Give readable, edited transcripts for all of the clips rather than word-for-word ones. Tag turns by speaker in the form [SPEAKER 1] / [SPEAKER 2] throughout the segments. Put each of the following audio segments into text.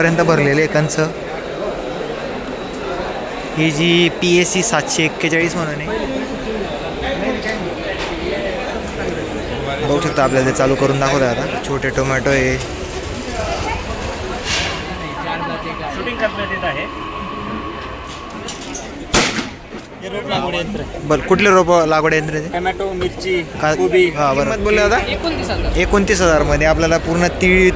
[SPEAKER 1] पर्यंत भरलेले कंच. ही जी PSC 741 म्हणून आहे, बघू शकता. आपल्याला ते चालू करून दाखवत आहे आता. छोटे टोमॅटो आहे. बरं, कुठले रोप लागवड यंत्र आहे?
[SPEAKER 2] टोमॅटो, मिरची,
[SPEAKER 1] का
[SPEAKER 2] कोबी.
[SPEAKER 1] हां बरं बोलले दादा. 29,000 मध्ये आपल्याला पूर्ण तीळ,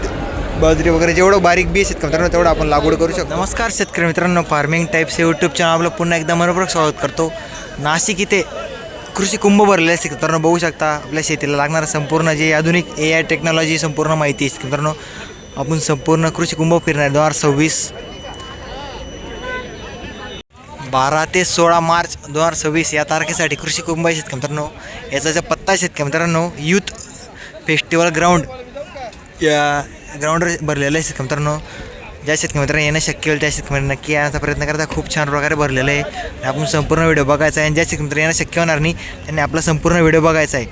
[SPEAKER 1] बाजरी वगैरे जेवढं बारीक बीस आहेत का तेवढं आपण लागवड करू शकतो. नमस्कार शेतकरी मित्रांनो, फार्मिंग टाईप्स यूट्यूब चॅनल आपलं पुन्हा एकदा मनपूर्वक स्वागत करतो. नाशिक इथे कृषी कुंभ भरलेले असते मित्रांनो, बघू शकता. आपल्या शेतीला लागणारं संपूर्ण जे आधुनिक AI टेक्नॉलॉजी संपूर्ण माहिती असते मित्रांनो. आपण संपूर्ण कृषी कुंभ फिरणार 2026 12 ते 16 मार्च 2026 या तारखेसाठी कृषी कुंभ शेतकरी मित्रांनो. याचा जो पत्ता शेतकरी मित्रांनो, यूथ फेस्टिवल ग्राउंड या ग्राउंडवर भरलेलं आहे शेतकरी मित्रांनो. ज्या शेतकरी मित्रांनो येणं शक्य होईल त्या शेतकरी नक्की येण्याचा प्रयत्न करता. खूप छान प्रकारे भरलेलं आहे. आपण संपूर्ण व्हिडिओ बघायचा आहे. आणि ज्या शेतकरी मित्र येणं शक्य होणार नाही त्यांनी आपला संपूर्ण व्हिडिओ बघायचा आहे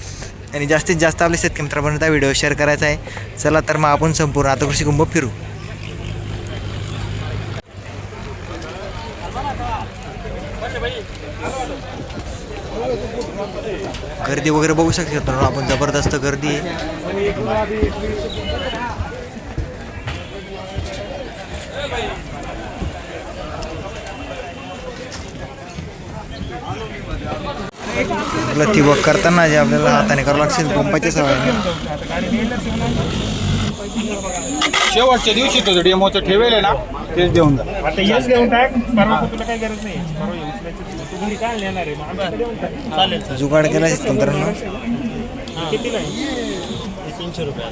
[SPEAKER 1] आणि जास्तीत जास्त आपल्या शेतकरी मित्रांपर्यंत व्हिडिओ शेअर करायचा आहे. चला तर मग आपण संपूर्ण आता कृषी कुंभ फिरू. गर्दी वगैरे बघू शकतो आपण, जबरदस्त गर्दी आहे. आपलं ठिबक करताना जे आपल्याला हाताने करावं लागतील पंपाची सवय.
[SPEAKER 2] शेवटच्या दिवशी तो डेमोचं ठेवेल ना, तेच देऊन जा.
[SPEAKER 3] आता हेच घेऊन टाक, परवा तुला काही गरज नाही. परवा उचलायचं तू घरी काय नेणार आहे? मग आमच्याकडे देऊन टाक. चालेल.
[SPEAKER 1] जुगाड केला मित्रांनो.
[SPEAKER 3] कितीला आहे? 300 रुपये.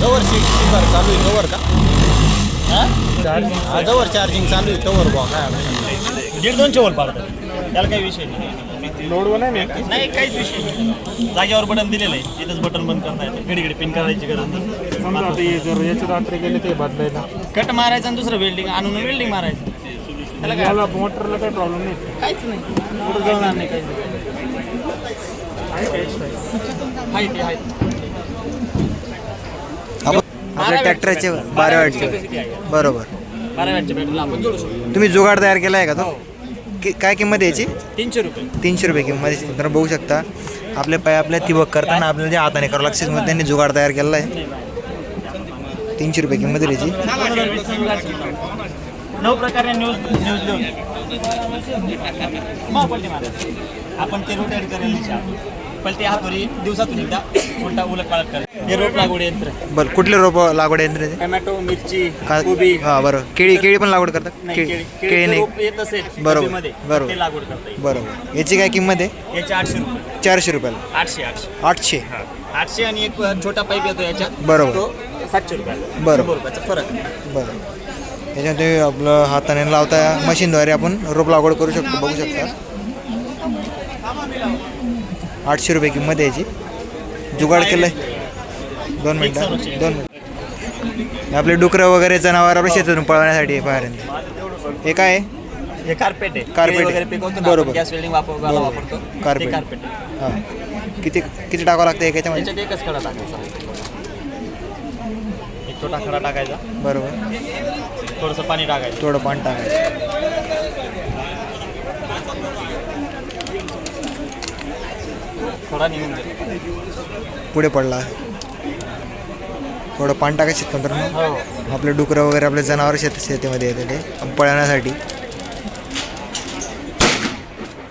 [SPEAKER 2] जवळ चालू आहे कवर का? जवळ चार्जिंग चालू आहे कवर बॉ. काय
[SPEAKER 3] 150 वोल्ट पाडतात, त्याला काही विषय नाही. लोडवर नाही काहीच विषय नाही. जागेवर बटन दिलेलं आहे, तिथंच बटन बंद करता येतं. घडी पिन करायची गरज नाही. समजा आता जर याच्यात रात्री गेले ते बदलायला कट मारायचं आणि दुसरं वेल्डिंग आणून वेल्डिंग मारायचं. त्याला काय मोटरला काही प्रॉब्लेम नाही, काहीच नाही. पुढं जळणार नाही, काहीच नाही. आहे
[SPEAKER 1] आपल्या ट्रॅक्टरचे 12 वॅटचे बरोबर.
[SPEAKER 3] 12 वॅटच्या बॅटरीला आपण जोडू शकतो.
[SPEAKER 1] तुम्ही जुगाड तयार केला आहे का तो? काय किंमत आहे याची?
[SPEAKER 3] 300 रुपये.
[SPEAKER 1] 300 रुपये किंमत आहे. तर बघू शकता आपल्या ठिबक करताना आपल्याला जे हाताने करावं लागतं मग त्यांनी जुगाड तयार केलेला आहे. 300 रुपये किंमत आहे याची.
[SPEAKER 3] 9 प्रकारे न्यूज लिहून मग पलटी मारायची. आपण ते रोटेट करेल. पलटी हातोरी दिवसातून एकदा उलटा उलट पालट करायचं. हे रोप लागवड यंत्र.
[SPEAKER 1] बरं, कुठले रोप लागवड यंत्र आहे?
[SPEAKER 3] टोमॅटो, मिरची,
[SPEAKER 1] का
[SPEAKER 3] कोबी.
[SPEAKER 1] हां बरं. केळी पण लागवड करतात? केळी नाही.
[SPEAKER 3] रोप येत असेल
[SPEAKER 1] बरोबर,
[SPEAKER 3] मध्ये,
[SPEAKER 1] बरोबर.
[SPEAKER 3] ते लागवड करता येईल.
[SPEAKER 1] बरोबर. याची काय किंमत आहे?
[SPEAKER 3] याचे 800 रुपये.
[SPEAKER 1] 400 रुपयाला.
[SPEAKER 3] 800
[SPEAKER 1] 800.
[SPEAKER 3] 800 आणि एक छोटा पाईप येतो याच्यात.
[SPEAKER 1] बरोबर.
[SPEAKER 3] तो 700 रुपयाला.
[SPEAKER 1] बरोबर.
[SPEAKER 3] 100 रुपयाचा फरक.
[SPEAKER 1] बरं. याच्यामध्ये आपलं हाताने लावता मशीनद्वारे आपण रोप लागवड करू शकतो. बघू शकता 800 रुपये किंमत आहे याची. जुगाड केलं आहे. 2 मिनटं. आपले डुकरं वगैरे जनावर आपल्या शेतातून पळवण्यासाठी बाहेर. हे काय आहे?
[SPEAKER 3] हे कार्पेट आहे.
[SPEAKER 1] कार्पेट
[SPEAKER 3] वगैरे
[SPEAKER 1] आहे.
[SPEAKER 3] पिकवतो ना,
[SPEAKER 1] बरोबर.
[SPEAKER 3] गॅस वेल्डिंग वापरतो.
[SPEAKER 1] कार्पेट.
[SPEAKER 3] ते कार्पेट आहे.
[SPEAKER 1] हां. किती टाकावं लागतं याच्यामध्ये?
[SPEAKER 3] त्याच्यात एकच खडा टाकायचा. एक छोटा खडा टाकायचा.
[SPEAKER 1] बरोबर.
[SPEAKER 3] थोडंसं पाणी टाकायचं.
[SPEAKER 1] थोडं पाणी टाकायचं.
[SPEAKER 3] थोडा निघून जाईल.
[SPEAKER 1] पुढे पडला. थोडं पाणी टाकायचं मित्रांनो. आपले डुकरं वगैरे आपले जनावर शेतीमध्ये येते ते पळण्यासाठी.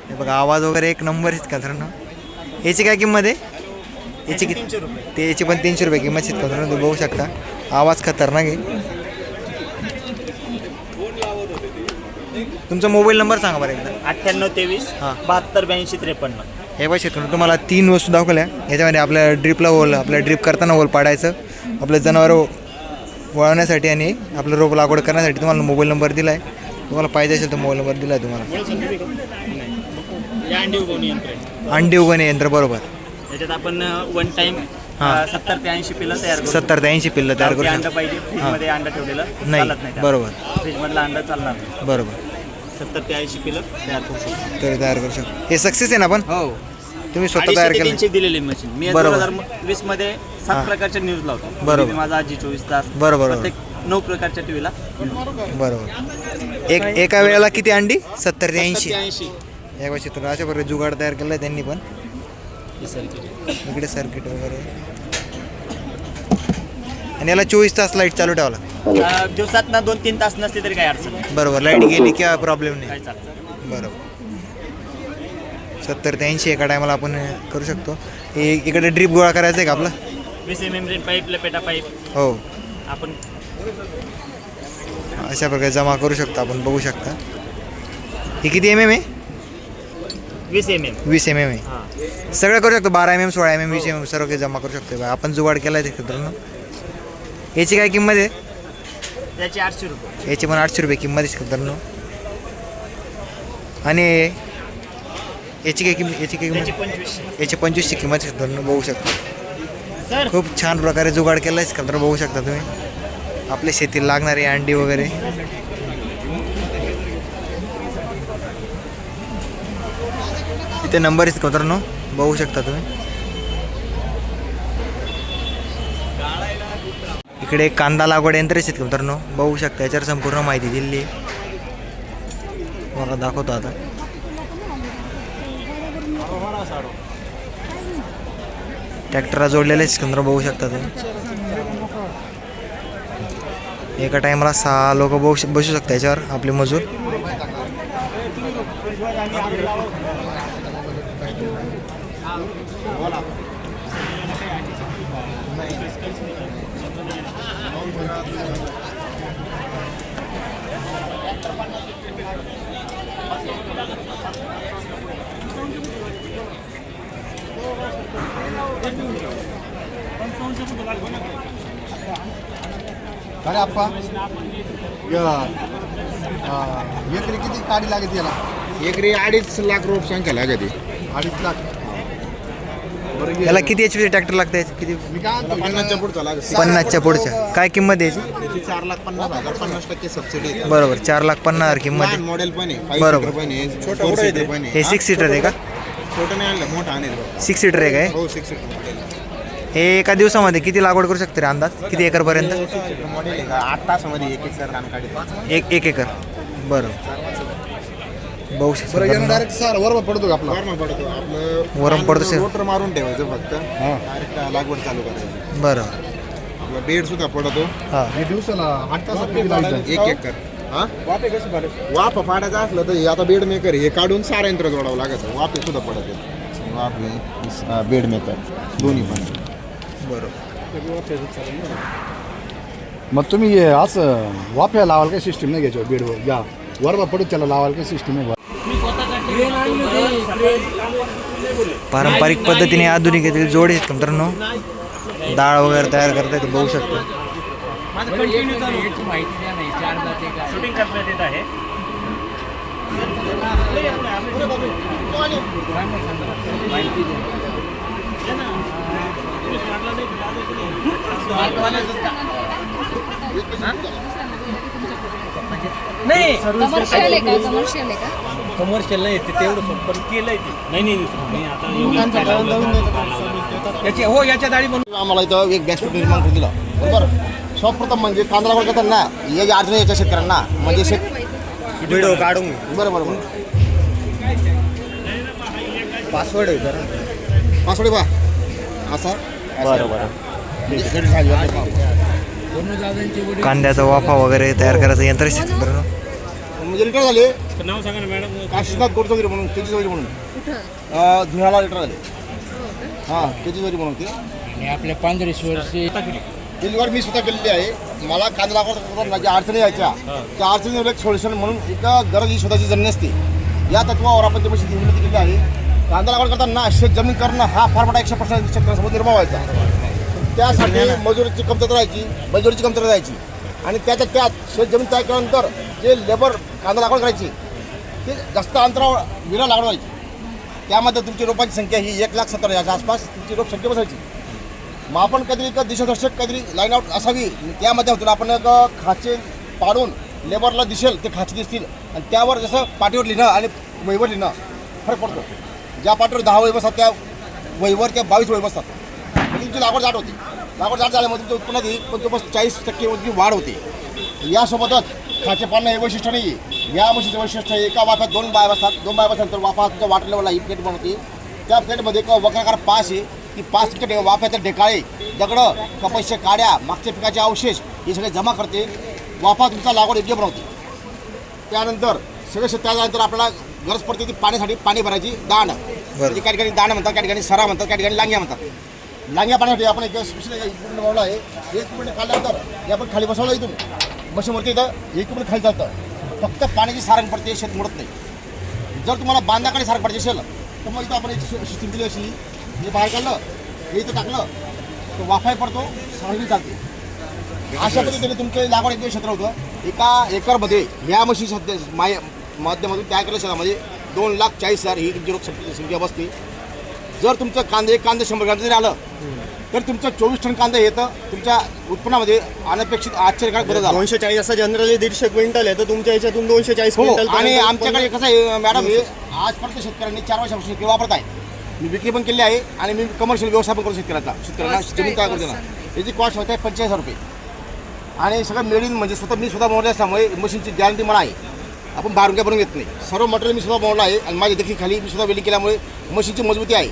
[SPEAKER 1] हे बघा आवाज वगैरे एक नंबर आहेत का मित्रांनो. याची काय किंमत आहे? याची किती?
[SPEAKER 3] 300 रुपये.
[SPEAKER 1] ते याची पण 300 रुपये किंमत आहेत मित्रांनो. तुम्ही बघू शकता आवाज खतरनाक आहे. तुमचा मोबाईल नंबर सांगा बरं एकदा.
[SPEAKER 3] 9823
[SPEAKER 1] हां.
[SPEAKER 3] 72 82 53.
[SPEAKER 1] हे बघ शेतकरी तुम्हाला 3 वस्तू दाखवल्या. याच्यामध्ये आपल्या ड्रीपला होल, आपल्या ड्रीप करताना होल पाडायचं, आपलं जनावर वळवण्यासाठी आणि आपलं रोप लागवड करण्यासाठी तुम्हाला मोबाईल नंबर दिला आहे. तुम्हाला पाहिजे असेल तर मोबाईल नंबर दिला आहे तुम्हाला.
[SPEAKER 3] अंडी उगवणी यंत्र आहे.
[SPEAKER 1] अंडी उगवणे यंत्र बरोबर.
[SPEAKER 3] याच्यात आपण वन टाइम
[SPEAKER 1] हां.
[SPEAKER 3] 70 ते 80 पिल्लं तयार करू.
[SPEAKER 1] 70 ते 80 पिल्लं तयार करू
[SPEAKER 3] अंडा
[SPEAKER 1] शकतो.
[SPEAKER 3] पाहिजे. फ्रीजमध्ये अंडा ठेवलेलं
[SPEAKER 1] नाही.
[SPEAKER 3] चालत नाही.
[SPEAKER 1] बरोबर.
[SPEAKER 3] फ्रीजमधला अंडा चालणार नाही.
[SPEAKER 1] बरोबर.
[SPEAKER 3] 70 ते 80 पिल्लं तयार करू शकतो.
[SPEAKER 1] तर तयार करू शकतो. हे सक्सेस आहे ना आपण?
[SPEAKER 3] हो.
[SPEAKER 1] तुम्ही स्वतः तयार केलं?
[SPEAKER 3] 300 दिलेली मशीन मी
[SPEAKER 1] बरोबर.
[SPEAKER 3] 2020 मध्ये 7 प्रकारच्या न्यूज लावतो.
[SPEAKER 1] बरोबर.
[SPEAKER 3] TV माझा आजी 24 तास.
[SPEAKER 1] बरोबर.
[SPEAKER 3] प्रत्येक 9 प्रकारच्या टीव्हीला
[SPEAKER 1] बरोबर. एका वेळेला किती अंडी? 70 ते 80.
[SPEAKER 3] 80.
[SPEAKER 1] या वर्षी तर अशा प्रकारे जुगाड तयार केला आहे त्यांनी पण. इकडे सर्किट वगैरे आणि याला 24 तास लाईट चालू ठेवला.
[SPEAKER 3] दिवसात ना 2-3 तास नसली तरी काही अडचण नाही.
[SPEAKER 1] बरोबर. लाईट गेली किंवा प्रॉब्लेम नाही.
[SPEAKER 3] काहीच अडचण नाही.
[SPEAKER 1] बरोबर. 70 ते 80 एका टायमाला आपण करू शकतो. इकडे ड्रीप गोळा करायचा आहे का आपला?
[SPEAKER 3] 20 mm पाईप, लपेटा पाईप
[SPEAKER 1] हो.
[SPEAKER 3] आपण
[SPEAKER 1] अशा प्रकारे जमा करू शकतो आपण, बघू शकता. हे किती MM आहे?
[SPEAKER 3] 20 mm.
[SPEAKER 1] 20 MM आहे.
[SPEAKER 3] हां.
[SPEAKER 1] सगळं करू शकतो. 12 MM, 16 MM, 20 MM सर्व काही जमा करू शकतो. आपण जुगाड केला आहे मित्रांनो. याची काय किंमत आहे?
[SPEAKER 3] त्याची 800 रुपये.
[SPEAKER 1] याची पण 800 रुपये किंमत आहे मित्रांनो. आणि याची काय किंमत? याची काय
[SPEAKER 3] त्याची
[SPEAKER 1] किंमत?
[SPEAKER 3] 2500.
[SPEAKER 1] याची 25ची किंमत आहे मित्रांनो, बघू शकता.
[SPEAKER 3] सर
[SPEAKER 1] खूप छान प्रकारे जुगाड केला आहे मित्रांनो, बघू शकता तुम्ही. आपल्या शेतीला लागणारी अंडी वगैरे. इथे नंबर आहेत मित्रांनो, बघू शकता तुम्ही. इकडे कांदा लागवड यंत्र आहेत मित्रांनो, बघू शकता. याच्यावर संपूर्ण माहिती दिली आहे. मला दाखवतो आता. ट्रॅक्टरला जोडलेले मित्रांनो, बघू शकता तुम्ही. एका टायमाला 6 लोक बसू शकता याच्यावर, आपले मजूर.
[SPEAKER 4] अरे आप्पा एकरी किती काडी लागते याला?
[SPEAKER 2] एकरी 2.5 लाख रुपये संख्या लागते.
[SPEAKER 4] 2.5 लाख. बरं
[SPEAKER 1] याला किती HP ट्रॅक्टर लागतं? किती?
[SPEAKER 4] मी काय म्हणतो
[SPEAKER 2] 50च्या पुढचा लागते.
[SPEAKER 1] 50च्या पुढच्या. काय किंमत आहे याची?
[SPEAKER 2] 4,50,000 50% सबसिडी आहे.
[SPEAKER 1] बरोबर. 4,50,000 किंमत
[SPEAKER 2] लहान
[SPEAKER 1] आहे.
[SPEAKER 2] मॉडेल पण आहे, 5
[SPEAKER 1] बरोबर.
[SPEAKER 2] सीटर पण आहे, 4 सीटर पण आहे.
[SPEAKER 1] हे 6 सीटर आहे का?
[SPEAKER 2] छोटं नाही आणलं, मोठं आणेल बघ.
[SPEAKER 1] 6 सीटर आहे काय?
[SPEAKER 2] हो 6 सीटर मॉडेल.
[SPEAKER 1] हे एका दिवसामध्ये किती लागवड करू शकते रे अंदाज? किती एकरपर्यंत?
[SPEAKER 2] 6 सीटर मॉडेल आहे का? 8 तासामध्ये 1 एकर रान काढतो.
[SPEAKER 1] एक एकर. बरोबर. बघू
[SPEAKER 4] बरं
[SPEAKER 1] शकता.
[SPEAKER 4] यानं डायरेक्ट सर वर पडतो का आपला?
[SPEAKER 2] वरनं पडतो आपलं.
[SPEAKER 1] वरनं पडतो सर.
[SPEAKER 2] रोटर मारून ठेवायचं फक्त. डायरेक्ट लागवड चालू करायची.
[SPEAKER 1] बरं.
[SPEAKER 2] आपला बेड सुद्धा पडतो.
[SPEAKER 1] हां.
[SPEAKER 4] हे दिवसाला 8 तासात किती लागतं?
[SPEAKER 2] 1 एकर. हा वाफ फाडायचं असलं तर हे आता बेड मेकर हे काढून सारा यंत्र जोडावं लागतं. वाफे सुद्धा पडत आहे. वाफे बेड मेकर दोन्ही पण.
[SPEAKER 4] मग तुम्ही हे असं वाफ्या लावाल काय सिस्टीम नाही घ्यायची बेडवर? या वर पडत त्याला लावाल काय सिस्टीम आहे?
[SPEAKER 1] पारंपरिक पद्धतीने आधुनिकतेतील जोड आहेत मित्रांनो. डाळ वगैरे तयार करता येते, बघू शकतो.
[SPEAKER 3] शूटिंग करण्यात येत आहे.
[SPEAKER 5] नाही कमर्शियल आहे का? कमर्शियल आहे का?
[SPEAKER 6] कमर्शियल नाही ते तेवढं पण केलंय ते.
[SPEAKER 3] नाही मी आता
[SPEAKER 6] याची हो याच्या दाढी बनवून
[SPEAKER 4] आम्हाला इथं एक व्यासपीठ निर्माण करून दिलं. बरोबर. सर्वप्रथम म्हणजे कांदा लागवड करताना याची अडचणी याच्या शेतकऱ्यांना म्हणजे
[SPEAKER 1] व्हिडिओ काढून
[SPEAKER 4] बरोबर
[SPEAKER 1] पासवर्ड आहे तर.
[SPEAKER 4] पासवर्ड बा असा
[SPEAKER 1] बरोबर. कांद्याचा वाफा वगैरे तयार करायचं यंत्र आहे मित्रांनो.
[SPEAKER 4] म्हणजे लिटर झाले
[SPEAKER 3] नाव सांगा ना मॅडम.
[SPEAKER 4] काशीनाथ गोडचौधरी म्हणून त्याची चौधरी म्हणून
[SPEAKER 5] कुठं?
[SPEAKER 4] धुळ्याला लिटर झाले. हां त्याची चौधरी म्हणून ते
[SPEAKER 6] आणि आपल्या पांढरेश्वरची
[SPEAKER 4] गेली वार मी स्वतः केलेली आहे. मला कांदा लागवड करताना ज्या अडचणी यायच्या त्या अडचणीवर एक सोल्युशन म्हणून एक गरज ही स्वतःची जमीन असते. या तत्वावर आपण ते पैसे उन्नती केली आहे. कांदा लागवड करताना शेत जमीन करणं हा फार मोठा 100% शेतकऱ्यांसमोर निर्माण व्हायचा. त्यासाठी मजुरीची कमतरता राहायची, मजुरीची कमतरता राहायची आणि त्यात शेत जमीन तयार केल्यानंतर जे लेबर कांदा लागवड करायची ते जास्त अंतरावर विरा लागवड व्हायची. त्यामध्ये तुमची रोपांची संख्या ही 1,70,000 आसपास तुमची रोप संख्या बसायची. मग आपण कधी एक दिशादर्शक काहीतरी लाईन आउट असावी. त्यामध्ये होतं आपण एक खाचे पाडून लेबरला दिसेल ते खाचे दिसतील आणि त्यावर जसं पाठीवर लिहिणं आणि वहीवर लिहिणं फरक पडतो. ज्या पाठवर 10 वय बसतात त्या वयवर त्या 22 वय बसतात. म्हणजे तुमची लागवड जाट होती. लागवड जाट झाल्यामुळे तुमचं उत्पन्न येईल, पण तो बस 40% तुमची वाढ होते. यासोबतच खाचे पाडणं हे वैशिष्ट्य नाही आहे. या म्हशीचं वैशिष्ट्य आहे, एका वाफ्यात 2 बाय बसतात. 2 बाय बसल्यानंतर वाफा तुमच्या वॉटर लेवलला ही प्लेट बनवते. त्या प्लेटमध्ये एक वक्राकार पास आहे. ती पास तुमच्या वाफ्याचे ढेकाळे, दगडं, कपाशीच्या काड्या, मागच्या पिकाचे अवशेष हे सगळे जमा करते. वाफा तुमचा लागवड योग्य बनवते. त्यानंतर सगळं त्यानंतर आपल्याला गरज पडते ती पाण्यासाठी पाणी भरायची दांड. म्हणजे काही ठिकाणी दांड म्हणतात, काही ठिकाणी सरा म्हणतात, काही ठिकाणी लांग्या म्हणतात. लांग्या पाण्यासाठी आपण एक स्पेशल इक्विपमेंट बनवलं आहे. हे इक्विपमेंट काढल्यानंतर हे आपण खाली बसवलं इथून मशीनवरती इथं हे इक्विपमेंट खाली चालतं. फक्त पाण्याची सारंग पडते, शेत मोडत नाही. जर तुम्हाला बांधाकडे सारंग पडायची असेल तर मग इथं आपण एक सिस्टीम दिली अशी, हे बाहेर काढलं, हे इथं टाकलं तो वाफाही पडतो, सारंगी चालते. अशा पद्धतीने तुमचं लागवड एक क्षेत्र होतं. एका एकरमध्ये ह्या म्हशी सध्या माध्यमातून तयार केल्या शेतामध्ये 2,40,000 ही तुमची लोकसंख्या बसते. जर तुमचं कांदे 100 ग्रॅम जरी आलं तर तुमचं 24 टन कांदा येतं. तुमच्या उत्पन्नामध्ये अनपेक्षित आश्चर्यकारक बदल झाला.
[SPEAKER 2] 240 असं जनरली 150 क्विंटल आहे, तर तुमच्या याच्यातून 240
[SPEAKER 4] हो.
[SPEAKER 2] क्विंटल.
[SPEAKER 4] आणि आमच्याकडे कसं आहे मॅडम, हे आजपर्यंत शेतकऱ्यांनी 4 वर्षापासून शेतकरी वापरत आहे. मी विक्री पण केली आहे आणि मी कमर्शियल व्यवसाय पण करतो. शेतकऱ्यांना जमीन तयार करतो ना, याची कॉस्ट होते 45,000 रुपये. आणि सगळं मेडिन म्हणजे मी स्वतः मोडले असल्यामुळे मशीनची गॅरंटी मला आहे. आपण बाहेरून काय बनवून घेत नाही. सर्व मटेरियल मी स्वतः मोडलं आहे आणि माझ्या देखील खाली मी स्वतः वेल्डिंग केल्यामुळे मशीनची मजबूती आहे.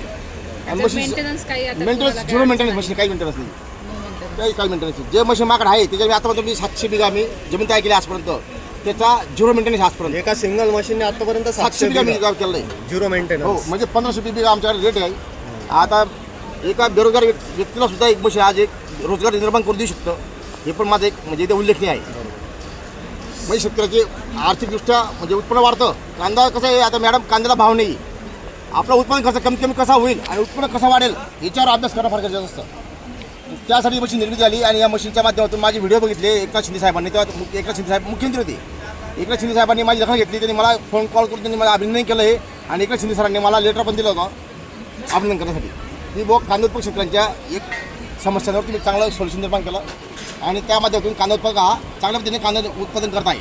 [SPEAKER 4] आणि मशीन
[SPEAKER 5] मेंटेनन्स काही आता
[SPEAKER 4] मेंटेनन्स
[SPEAKER 5] तुम्हाला
[SPEAKER 4] झिरो मेंटेनन्स मशीन, काही मेंटेनन्स नाही. काही मेंटेनन्स नाही. जे मशीन माझ्याकडे आहे त्याच्या मी आतापर्यंत मी 700 बिघा मी जमीन तयार केली आजपर्यंत. त्याचा झिरो मेंटेनन्स आजपर्यंत.
[SPEAKER 2] एका सिंगल मशीनने आतापर्यंत
[SPEAKER 4] 700 बिघा मी केलं आहे.
[SPEAKER 2] झिरो
[SPEAKER 4] हो,
[SPEAKER 2] मेंटेनन्स.
[SPEAKER 4] म्हणजे 1500 बिघा आमच्याकडे रेट आहे. आता एका बेरोजगार व्यक्तीला सुद्धा एक मशीन आज एक रोजगार निर्माण करून देऊ शकतं. हे पण माझं एक म्हणजे इथे उल्लेखनीय आहे. म्हणजे शेतकऱ्याची आर्थिकदृष्ट्या म्हणजे उत्पन्न वाढतं. कांदा कसं आहे आता मॅडम, कांद्याला भाव नाही. आपला उत्पादन खर्च कमीत कमी कसा होईल आणि उत्पन्न कसं वाढेल याच्यावर अभ्यास करणं फार गरजेचं असतं. त्यासाठी मशीन निर्मिती झाली आणि या मशीनच्या माध्यमातून माझे व्हिडिओ बघितले एकनाथ शिंदे साहेबांनी. तेव्हा एकनाथ शिंदे साहेब मुख्यमंत्री होते. एकनाथ शिंदे साहेबांनी माझी दखल घेतली. त्यांनी मला फोन कॉल करून त्यांनी मला अभिनंदन केलं आहे. आणि एकनाथ शिंदे सरांनी मला लेटर पण दिलं होतं अभिनंदन करण्यासाठी. मी कांदा उत्पादक शेतकऱ्यांच्या एक समस्यांवरती मी चांगलं सोल्युशन निर्माण केलं आणि त्या माध्यमातून कांदा उत्पादक हा चांगल्या पद्धतीने कांदा उत्पादन करत आहे.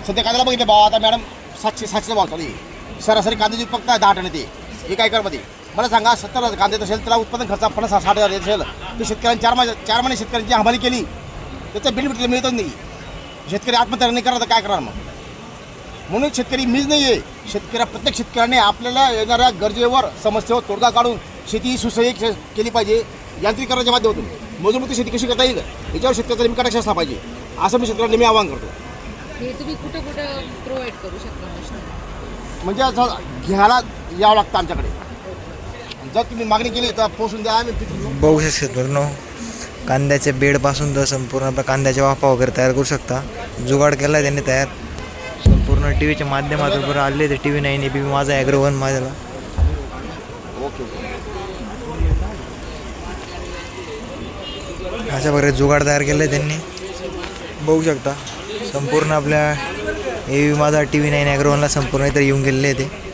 [SPEAKER 4] सध्या कांद्याला बघितले भाव आता मॅडम 700 भाव चालू आहे. सरासरी कांद्याची उत्पादन 10 टन येते एका एकरमध्ये. मला सांगा 70,000 कांदे असेल त्याला उत्पादन खर्च 50-60,000 येत असेल तर शेतकऱ्यांनी 4 महिने शेतकऱ्यांची हमाली केली त्याचं बेनिफिट मिळतच नाही. शेतकरी आत्महत्या नाही करणार तर काय करणार मग. म्हणून शेतकरी मीच नाही आहे. प्रत्येक शेतकऱ्याने आपल्याला येणाऱ्या गरजेवर समस्येवर तोडगा काढून शेती सुसह्य केली पाहिजे. यांत्रिकरणाच्या माध्यमातून मजबूत शेती कशी करता येईल याच्यावर शेतकऱ्याचा नेमका लक्ष असला पाहिजे, असं मी शेतकऱ्यांना मी आवाहन करतो.
[SPEAKER 5] हे तुम्ही कुठं प्रोव्हाइड करू शकता मशीन?
[SPEAKER 4] म्हणजे असं घ्यायला यावं लागतं आमच्याकडे. जर तुम्ही मागणी केली तर पोहोचून द्या. आम्ही
[SPEAKER 1] बघू शकतो शेतकऱ्यांनो, कांद्याच्या बेडपासून तर संपूर्ण आपल्या कांद्याच्या वाफा वगैरे तयार करू शकता. जुगाड केला आहे त्यांनी तयार. संपूर्ण टी व्हीच्या माध्यमातून बरं आले ते TV 9 ABP माझा ॲग्रो 1 माझ्याला. अशा प्रकारे जुगाड तयार केलं आहे त्यांनी. बघू शकता संपूर्ण आपल्या ABP माझा TV 9 ॲग्रो 1ला संपूर्ण इतर येऊन गेलेले आहे ते.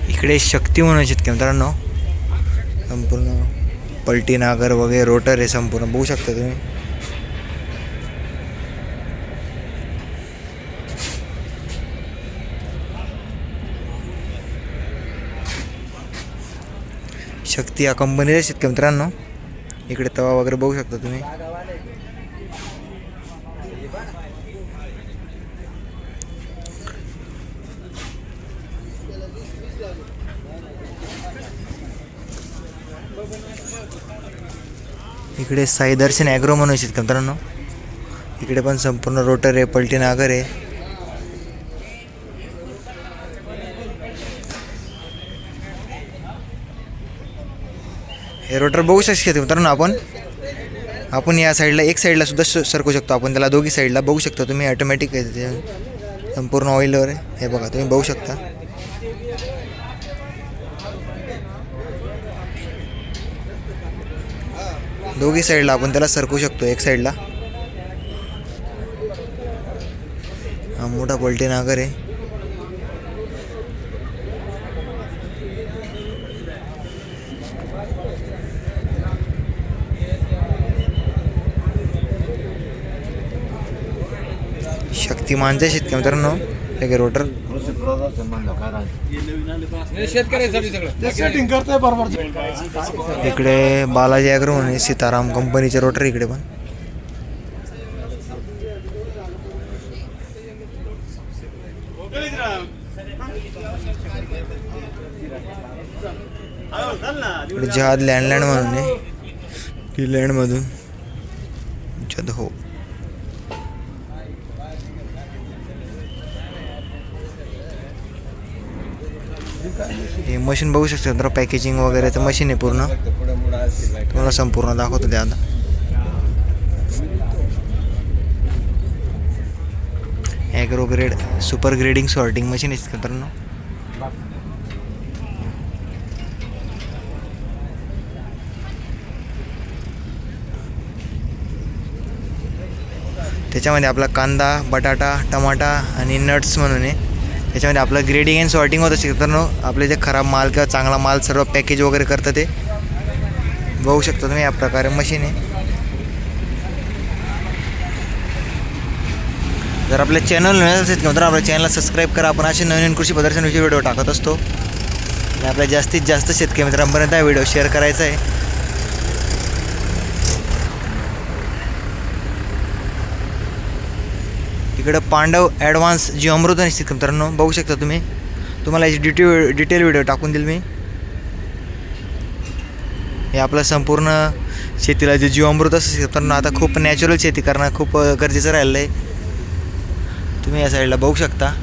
[SPEAKER 1] इकडे शक्ती म्हणून शेतकरी मित्रांनो, संपूर्ण पलटी नागर वगैरे रोटर आहे संपूर्ण. बघू शकता तुम्ही. शक्ती या कंपनीचा शेतकरी मित्रांनो. इकडे तवा वगैरे बघू शकता तुम्ही. इकडे साई दर्शन ॲग्रो म्हणून शेतकरी मित्रांनो. इकडे पण संपूर्ण रोटर आहे, पलटी नागर आहे. हे रोटर बघू शकतो मित्रांनो. आपण या साईडला एक साईडला सुद्धा सरकू शकतो आपण त्याला. दोघी साईडला बघू शकता तुम्ही. ऑटोमॅटिक आहे ते, संपूर्ण ऑइलवर आहे. हे बघा तुम्ही बघू शकता. दोघी साईडला आपण त्याला सरकवू शकतो. एक साईडला हा मोठा पलटी नागर आहे. शक्तिमानचे शेतकरी मित्रांनो हे रोटर.
[SPEAKER 6] शेतकऱ्यासाठी सगळं
[SPEAKER 1] इकडे बालाजी ॲग्रो म्हणून सीताराम कंपनीचे रोटर इकडे पण. इकडे जहाज लँडलँड म्हणून आहे की लँडमधून जद हो. हे मशीन बघू शकता तर पॅकेजिंग वगैरेचं मशीन आहे पूर्ण. तुम्हाला संपूर्ण दाखवतो ते आता. Agro grade super grading sorting machine आहे मित्रांनो. त्याच्यामध्ये आपला कांदा, बटाटा, टमाटा आणि नट्स म्हणून आहे. त्याच्यामध्ये आपलं ग्रेडिंग अँड सॉर्टिंग होतं मित्रांनो. आपले जे खराब माल किंवा चांगला माल सर्व पॅकेज वगैरे करतं ते बघू शकता तुम्ही. या प्रकारे मशीन आहे. जर आपल्या चॅनल नवीन असेल तर आपल्या चॅनलला सबस्क्राईब करा. आपण असे नवीन कृषी प्रदर्शनाचे व्हिडिओ टाकत असतो आणि आपल्या जास्तीत जास्त शेतकरी मित्रांपर्यंत हा व्हिडिओ शेअर करायचा आहे. इकडं पांडव ॲडव्हान्स जीवामृत निश्चित मित्रांनो बघू शकता तुम्ही. तुम्हाला याची डिटेल व्हिडिओ टाकून देईल मी. हे आपलं संपूर्ण शेतीला जे जीवामृत असतं मित्रांनो आता खूप नॅचरल शेती करणं खूप गरजेचं राहिलं आहे. तुम्ही या साईडला बघू शकता.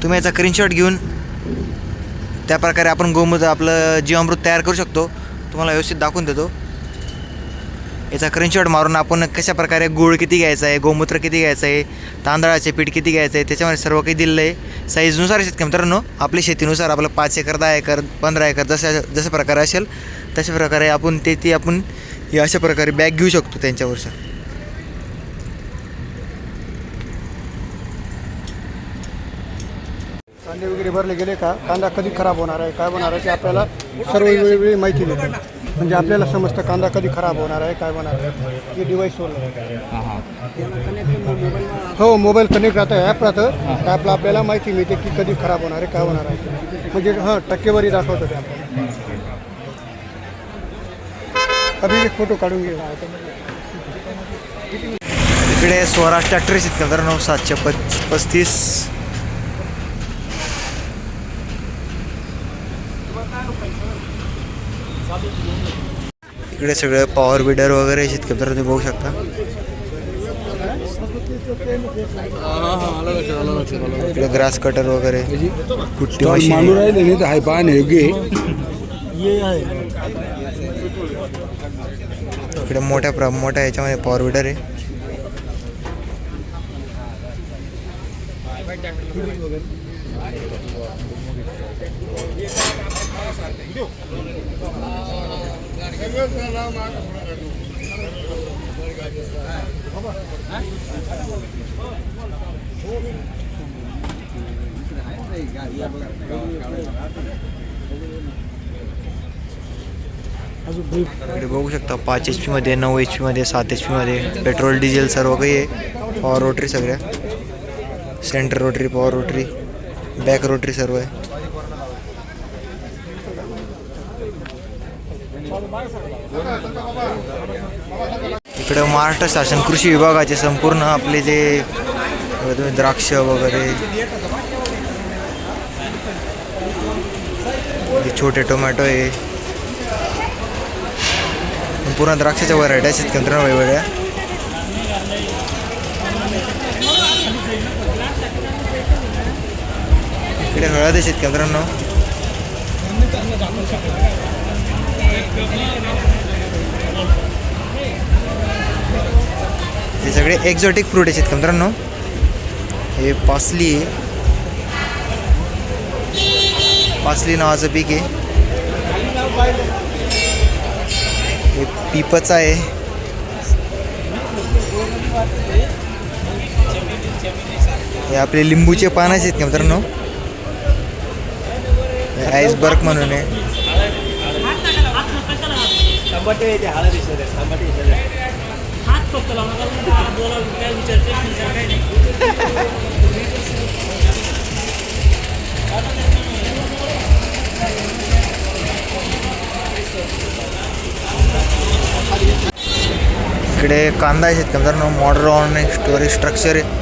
[SPEAKER 1] तुम्ही याचा स्क्रीनशॉट घेऊन त्याप्रकारे आपण गोमूत्र आपलं जीवामृत तयार करू शकतो. तुम्हाला व्यवस्थित दाखवून देतो. याचा स्क्रीनशॉट मारून आपण कशा प्रकारे गूळ किती घ्यायचा आहे, गोमूत्र किती घ्यायचं आहे, तांदळाचे पीठ किती घ्यायचं आहे, त्याच्यामध्ये सर्व काही दिलेलं आहे. साईजनुसार शेतकरी मित्रांनो आपली शेतीनुसार आपलं 5 एकर 10 एकर 15 एकर जसं प्रकारे असेल तशा प्रकारे आपण ती आपण अशा प्रकारे बॅग घेऊ शकतो त्यांच्यावरच्या.
[SPEAKER 7] कांदे वगैरे भरले गेले का, कांदा कधी खराब होणार आहे, काय होणार आहे ते आपल्याला सर्व वेगवेगळी माहिती देते. म्हणजे आपल्याला समजतं कांदा कधी खराब होणार आहे, काय होणार आहे. हे डिवाईसवर हो मोबाईल कनेक्ट राहतं, ॲप राहतं. ॲपला आपल्याला माहिती मिळते की कधी खराब होणार आहे, काय होणार आहे. म्हणजे हां टक्केवारी दाखवतं ते आपल्याला. अभि एक फोटो काढून घे.
[SPEAKER 1] इकडे स्वराज ट्रॅक्टर शेतकऱ्यांनो 735. इकडे सगळं पॉवर बिडर वगैरे शेतकरी तुम्ही बघू शकता. इकडे ग्रास कटर वगैरे कुट्टी मशीन. इकडे मोठ्या याच्यामध्ये पॉवर बिडर आहे. इकडे बघू शकता 5 HP मध्ये, 9 HP मध्ये, 7 HP मध्ये पेट्रोल डिझेल सर्व काही आहे. पॉवर रोटरी सगळ्या, centre rotary, power rotary, back rotary सर्व आहे. इकडे महाराष्ट्र शासन कृषी विभागाचे संपूर्ण आपले जे द्राक्ष वगैरे, छोटे टोमॅटो आहे, पूर्ण द्राक्षाच्या व्हरायटी आहेत शेतकऱ्यांना वेगवेगळ्या. इकडे हळद आहे शेतकऱ्यांना. हे सगळे एक्झॉटिक फ्रूट आहे शेतकरी मित्रांनो. हे पासली आहे, पासली नावाचं पीक आहे. पिपचा आहे. हे आपले लिंबूचे पानं आहेत का मित्रांनो. आईसबर्ग म्हणून आहे. इकडे कांदा आहेत का मित्रांनो. मॉडर्न स्टोरेज स्ट्रक्चर आहे.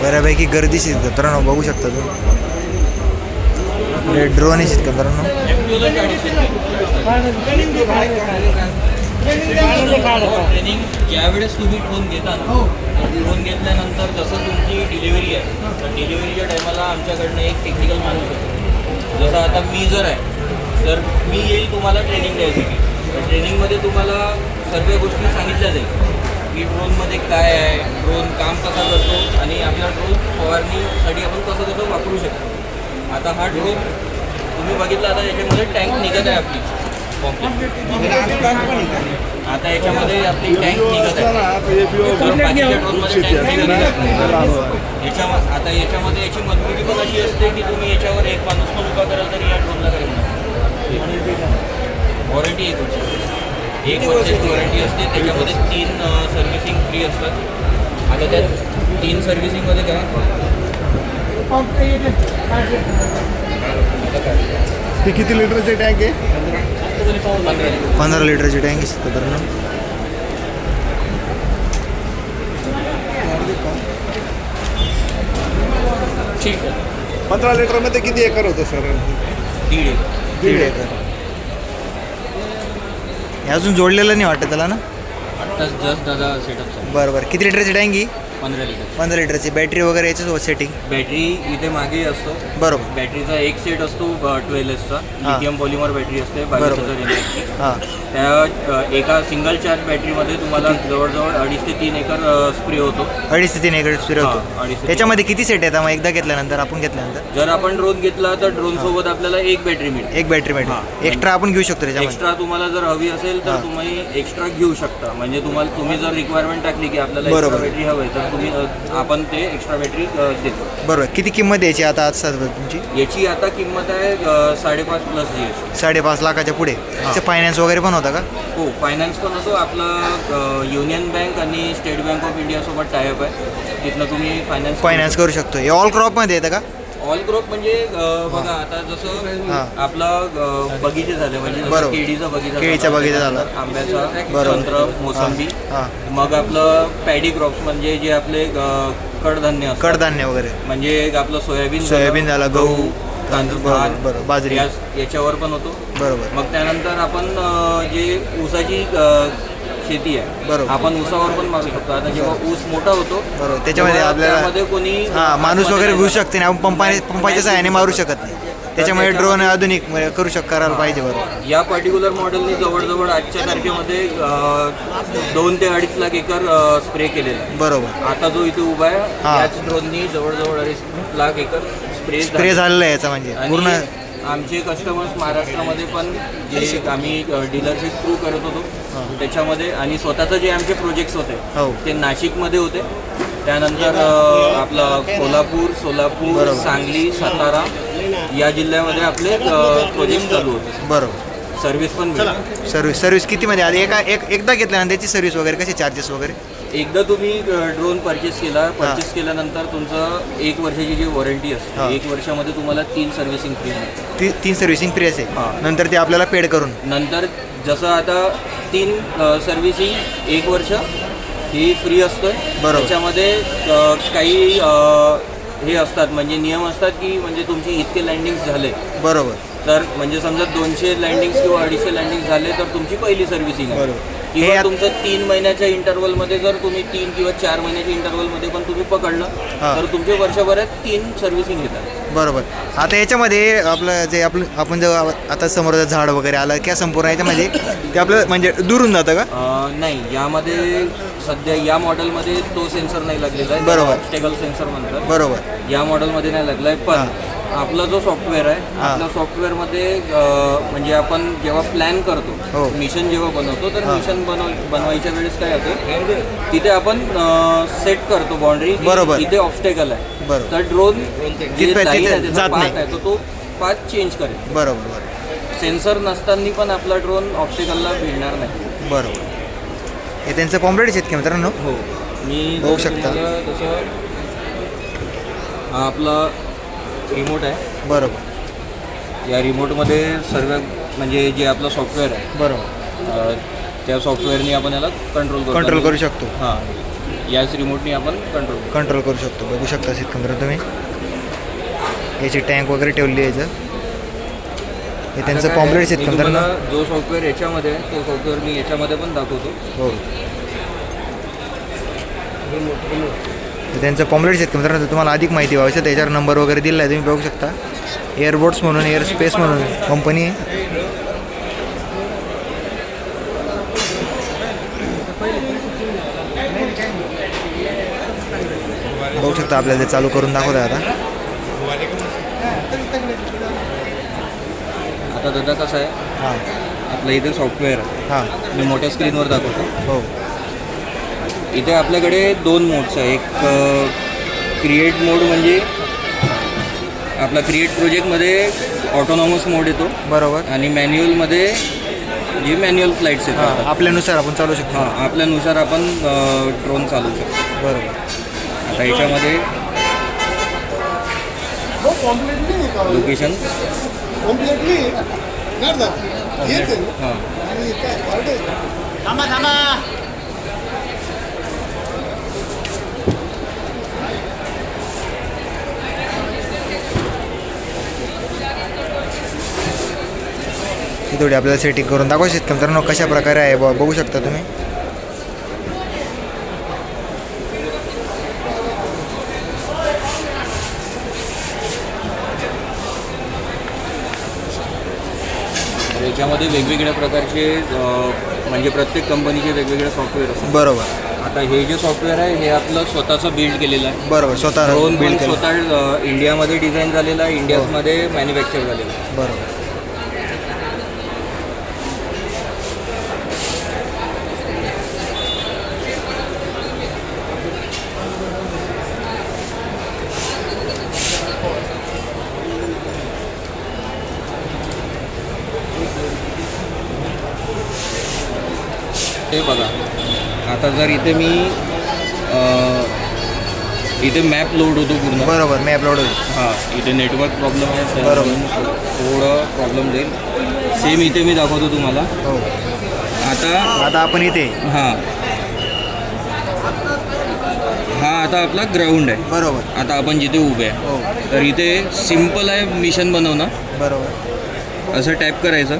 [SPEAKER 1] बऱ्यापैकी गर्दीच आहेत मित्रांनो, बघू शकता तुम्ही. ड्रोन आहेत का मित्रांनो.
[SPEAKER 8] ट्रेनिंग ज्यावेळेस तुम्ही ड्रोन घेता ना, ड्रोन घेतल्यानंतर जसं तुमची डिलिव्हरी आहे, तर डिलिव्हरीच्या टायमाला आमच्याकडनं एक टेक्निकल माणूस होतो. जसं आता मी जर आहे तर मी येईल तुम्हाला ट्रेनिंग द्यायसाठी. तर ट्रेनिंगमध्ये तुम्हाला सर्व गोष्टी सांगितल्या जाईल की ड्रोनमध्ये काय आहे, ड्रोन काम कसा करतो आणि आपला ड्रोन फवारणीसाठी आपण कसं कसं वापरू शकतो. आता हा ड्रोन तुम्ही बघितला, आता याच्यामध्ये टँक निघत आहे आपली. आता याच्यामध्ये आपली टँक निघत आहे. बाकीच्या ड्रोनमध्ये टँक निघत नाही. आता याच्यामध्ये याची मजबुती पण अशी असते की तुम्ही याच्यावर एक माणूस पण उभा कराल तरी या ड्रोनला काही वॉरंटी 1 वर्ष. 1 वर्षाची वॉरंटी असते. त्याच्यामध्ये 3 सर्व्हिसिंग फ्री असतात. आता त्या 3 सर्व्हिसिंगमध्ये काय
[SPEAKER 2] ते किती लिटरचे टँक आहे?
[SPEAKER 1] 15 लिटरची टँक आहे मित्रांनो.
[SPEAKER 8] ठीक आहे.
[SPEAKER 2] 15 लिटरमध्ये किती एकर होतं सर?
[SPEAKER 8] 1.5
[SPEAKER 1] एकर. हे अजून जोडलेलं नाही वाटतं त्याला ना.
[SPEAKER 8] आत्ताच जस्ट दादा सेटअप.
[SPEAKER 1] बरं बरं. किती लिटरची टँक ही?
[SPEAKER 8] 15 लिटर.
[SPEAKER 1] 15 लिटरची. बॅटरी वगैरे याच्यासोबत सेटिंग?
[SPEAKER 8] बॅटरी इथे मागे असतो.
[SPEAKER 1] बरोबर.
[SPEAKER 8] बॅटरीचा एक सेट असतो 12Sचा. लिथियम पॉलिमर बॅटरी असते 22,000 mAhची.
[SPEAKER 1] हां.
[SPEAKER 8] त्या एका सिंगल चार्ज बॅटरीमध्ये तुम्हाला जवळजवळ 2.5 ते 3 एकर स्प्रे होतो.
[SPEAKER 1] 2.5 ते 3 एकर स्प्रे
[SPEAKER 8] हां,
[SPEAKER 1] होतो.
[SPEAKER 8] 2.5 ते 3.
[SPEAKER 1] त्याच्यामध्ये किती सेट आहेत मग एकदा घेतल्यानंतर, आपण घेतल्यानंतर?
[SPEAKER 8] जर आपण ड्रोन घेतला तर ड्रोन सोबत आपल्याला एक बॅटरी मिळते.
[SPEAKER 1] एक बॅटरी
[SPEAKER 8] हां.
[SPEAKER 1] मिळते. एक्स्ट्रा आपण घेऊ शकतो त्याच्यामध्ये.
[SPEAKER 8] एक्स्ट्रा तुम्हाला जर हवी असेल तर
[SPEAKER 1] हां.
[SPEAKER 8] तुम्ही एक्स्ट्रा घेऊ शकता. म्हणजे तुम्ही जर रिक्वायरमेंट टाकली की आपल्याला
[SPEAKER 1] बरोबर.
[SPEAKER 8] एक्स्ट्रा बॅटरी हवी तर तुम्ही आपण ते एक्स्ट्रा बॅटरी देतो.
[SPEAKER 1] बरोबर. किती किंमत याची आता आज तुमची?
[SPEAKER 8] याची आता किंमत आहे 5.5 प्लस GST.
[SPEAKER 1] 5.5 लाखाच्या पुढे. त्याचं फायनान्स वगैरे पण होता का?
[SPEAKER 8] हो, फायनान्स पण होतो. आपलं युनियन बँक आणि स्टेट बँक ऑफ इंडियासोबत टायअप आहे. तिथनं तुम्ही
[SPEAKER 1] फायनान्स करू शकतो. हे ऑल क्रॉपमध्ये येतं का?
[SPEAKER 8] ऑल क्रॉप म्हणजे बघा आता जसं
[SPEAKER 1] हां.
[SPEAKER 8] आपला बगीचे झाले म्हणजे जसं
[SPEAKER 1] बरोबर. केळीचा बगीचा झाला.
[SPEAKER 8] आंब्याचा,
[SPEAKER 1] बरोबर.
[SPEAKER 8] संत्र, मोसंबी.
[SPEAKER 1] हां.
[SPEAKER 8] मग आपलं पॅडी क्रॉप्स म्हणजे जे आपले कडधान्य असतात.
[SPEAKER 1] कडधान्य वगैरे.
[SPEAKER 8] म्हणजे आपलं
[SPEAKER 1] सोयाबीन झालं, गहू,
[SPEAKER 8] तांदूळ,
[SPEAKER 1] बरोबर, बाजरी.
[SPEAKER 8] याच्यावर पण होतो.
[SPEAKER 1] बरोबर.
[SPEAKER 8] मग त्यानंतर आपण जे ऊसाची शेती आहे,
[SPEAKER 1] बरोबर.
[SPEAKER 8] आपण ऊसावर पण मारू शकतो. आता जेव्हा ऊस मोठा होतो
[SPEAKER 1] बरोबर. त्याच्यामध्ये आपल्याला
[SPEAKER 8] त्यामध्ये कोणी
[SPEAKER 1] माणूस वगैरे घेऊ शकते नाही. आपण पंपाच्या सहाय्याने मारू शकत नाही. त्याच्यामुळे ड्रोन आधुनिक करायला पाहिजे. बरोबर.
[SPEAKER 8] या पर्टिक्युलर मॉडेलनी जवळजवळ आजच्या तारखेमध्ये 2 ते 2.5 लाख एकर स्प्रे केलेला आहे.
[SPEAKER 1] बरोबर.
[SPEAKER 8] आता जो इथे उभा आहे
[SPEAKER 1] हां.
[SPEAKER 8] याच ड्रोननी जवळजवळ 2.5 लाख एकर
[SPEAKER 1] स्प्रे झालेला आहे याचा म्हणजे पूर्ण.
[SPEAKER 8] आणि आमचे कस्टमर्स महाराष्ट्रामध्ये पण जे आम्ही डीलरशिप थ्रू करत होतो त्याच्यामध्ये आणि स्वतःचे जे आमचे प्रोजेक्ट्स होते
[SPEAKER 1] हो.
[SPEAKER 8] ते नाशिकमध्ये होते. त्यानंतर आपलं कोल्हापूर, सोलापूर,
[SPEAKER 1] बरोबर.
[SPEAKER 8] सांगली, सातारा या जिल्ह्यामध्ये आपले प्रोजेक्ट चालू होते.
[SPEAKER 1] बरोबर.
[SPEAKER 8] सर्व्हिस पण मिळते.
[SPEAKER 1] सर्व्हिस कितीमध्ये आली? एकदा घेतल्यानंतर त्याची सर्व्हिस वगैरे कशी, चार्जेस वगैरे?
[SPEAKER 8] एकदा तुम्ही ड्रोन परचेस परचेस केल्यानंतर तुमचं 1 वर्षाची जी वॉरंटी असते,
[SPEAKER 1] हां.
[SPEAKER 8] 1 वर्षामध्ये तुम्हाला 3 सर्व्हिसिंग फ्री मिळते.
[SPEAKER 1] 3 सर्व्हिसिंग फ्री असेल.
[SPEAKER 8] हां.
[SPEAKER 1] नंतर ते आपल्याला पेड करून.
[SPEAKER 8] नंतर जसं आता 3 सर्व्हिसिंग 1 वर्ष ही फ्री असतं.
[SPEAKER 1] बरोबर.
[SPEAKER 8] त्याच्यामध्ये काही हे असतात म्हणजे नियम असतात की म्हणजे तुमचे इतके लँडिंग्स झाले
[SPEAKER 1] बरोबर
[SPEAKER 8] तर म्हणजे समजा 200 लँडिंग्स किंवा 250 लँडिंग झाले तर तुमची पहिली सर्व्हिसिंग आहे.
[SPEAKER 1] बरोबर.
[SPEAKER 8] किंवा
[SPEAKER 1] हे
[SPEAKER 8] तुमचं 3 महिन्याच्या इंटरवलमध्ये जर तुम्ही 3 किंवा 4 महिन्याच्या इंटरवलमध्ये पण तुम्ही पकडलं
[SPEAKER 1] हां.
[SPEAKER 8] तर तुमचे वर्षभरात 3 सर्व्हिसिंग येतात.
[SPEAKER 1] बरोबर. आता याच्यामध्ये आपलं जे आपण जेव्हा आता समोर झाड वगैरे आलं किंवा संपूर्ण याच्यामध्ये ते आपलं म्हणजे दुरून जातं का?
[SPEAKER 8] नाही, यामध्ये सध्या या मॉडेलमध्ये तो सेन्सर नाही लागलेला आहे.
[SPEAKER 1] बरोबर.
[SPEAKER 8] ऑब्स्टेकल सेन्सर म्हणतात.
[SPEAKER 1] बरोबर.
[SPEAKER 8] या मॉडेलमध्ये नाही लागला आहे. पण आपला जो सॉफ्टवेअर आहे, आपल्या सॉफ्टवेअरमध्ये म्हणजे आपण जेव्हा प्लॅन
[SPEAKER 1] हो.
[SPEAKER 8] करतो, मिशन जेव्हा बनवतो, तर
[SPEAKER 1] हां.
[SPEAKER 8] मिशन बनवायच्या वेळेस काय होतं, तिथे आपण सेट करतो बाउंड्री.
[SPEAKER 1] बरोबर.
[SPEAKER 8] इथे ऑब्स्टेकल आहे,
[SPEAKER 1] बरोबर.
[SPEAKER 8] तर ड्रोन
[SPEAKER 1] तिथे जात नाही.
[SPEAKER 8] आहे तो पाथ चेंज करेल.
[SPEAKER 1] बरोबर.
[SPEAKER 8] सेन्सर नसताना पण आपला ड्रोन ऑब्स्टेकलला भिडणार नाही.
[SPEAKER 1] बरोबर. हे त्यांचं पॉम्प्लेट्स आहेत की मित्रांनो.
[SPEAKER 8] हो, मी
[SPEAKER 1] बघू शकता.
[SPEAKER 8] तसं हा आपला रिमोट आहे.
[SPEAKER 1] बरोबर.
[SPEAKER 8] या रिमोटमध्ये सर्व म्हणजे जे आपलं सॉफ्टवेअर आहे,
[SPEAKER 1] बरोबर.
[SPEAKER 8] त्या सॉफ्टवेअरनी आपण याला कंट्रोल
[SPEAKER 1] करू शकतो.
[SPEAKER 8] हां, याच रिमोटनी आपण
[SPEAKER 1] कंट्रोल करू शकतो. बघू शकता शेतकरी तुम्ही याची टँक वगैरे ठेवली आहे याचं. हे त्यांचं पॉम्प्लेट्स आहेत का?
[SPEAKER 8] जो सॉफ्टवेअर याच्यामध्ये आहे तो सॉफ्टवेअर मी याच्यामध्ये पण दाखवतो.
[SPEAKER 1] हो. हे त्यांचं पॉम्प्लेट्स आहेत का मित्रांनो? तुम्हाला अधिक माहिती व्हावी असेल त्याच्यावर नंबर वगैरे दिला आहे, तुम्ही बघू शकता. एअरबोट्स म्हणून, एअर स्पेस म्हणून कंपनी आहे. बघू शकता आपल्याला ते चालू करून दाखवत आहे आता.
[SPEAKER 8] आता दादा कसं आहे,
[SPEAKER 1] हां.
[SPEAKER 8] आपलं इथे सॉफ्टवेअर आहे,
[SPEAKER 1] हां.
[SPEAKER 8] मी मोठ्या स्क्रीनवर दाखवतो.
[SPEAKER 1] हो.
[SPEAKER 8] इथे आपल्याकडे 2 मोड्स आहे. एक क्रिएट मोड, म्हणजे आपला क्रिएट प्रोजेक्टमध्ये ऑटोनॉमस मोड येतो.
[SPEAKER 1] बरोबर.
[SPEAKER 8] आणि मॅन्युअलमध्ये जे मॅन्युअल फ्लाईट्स
[SPEAKER 1] हां,
[SPEAKER 8] येतात,
[SPEAKER 1] आपल्यानुसार आपण चालू शकतो.
[SPEAKER 8] हां, आपल्यानुसार आपण ड्रोन चालवू शकतो.
[SPEAKER 1] बरोबर.
[SPEAKER 8] आता याच्यामध्ये लोकेशन हां,
[SPEAKER 1] ही थोडी आपल्याला सेटिंग करून दाखवू शकता मित्रांनो कशा प्रकारे आहे बघू शकता तुम्ही.
[SPEAKER 8] याच्यामध्ये वेगवेगळ्या प्रकारचे म्हणजे प्रत्येक कंपनीचे वेगवेगळे सॉफ्टवेअर असतात.
[SPEAKER 1] बरोबर.
[SPEAKER 8] आता हे जे सॉफ्टवेअर आहे हे आपलं स्वतःचं बिल्ड केलेलं आहे.
[SPEAKER 1] बरोबर. स्वतः
[SPEAKER 8] ड्रोन पण
[SPEAKER 1] build केलं.
[SPEAKER 8] स्वतः इंडियामध्ये डिझाईन झालेला आहे, इंडियामध्ये मॅन्युफॅक्चर झालेलं आहे.
[SPEAKER 1] बरोबर.
[SPEAKER 8] ते बघा, आता जर इथे मी इथे मॅप लोड होतो पूर्ण.
[SPEAKER 1] बरोबर. मी अपलोड होईल.
[SPEAKER 8] हां, इथे नेटवर्क प्रॉब्लेम आहे,
[SPEAKER 1] बरोबर.
[SPEAKER 8] थोडं प्रॉब्लेम जाईल. सेम इथे मी दाखवतो तुम्हाला.
[SPEAKER 1] हो. आता आपण इथे.
[SPEAKER 8] हां, हा आता आपला ग्राउंड आहे.
[SPEAKER 1] बरोबर.
[SPEAKER 8] आता आपण जिथे उभे आहे,
[SPEAKER 1] हो.
[SPEAKER 8] तर इथे सिम्पल आहे मिशन बनवणं.
[SPEAKER 1] बरोबर.
[SPEAKER 8] असं टॅप करायचं.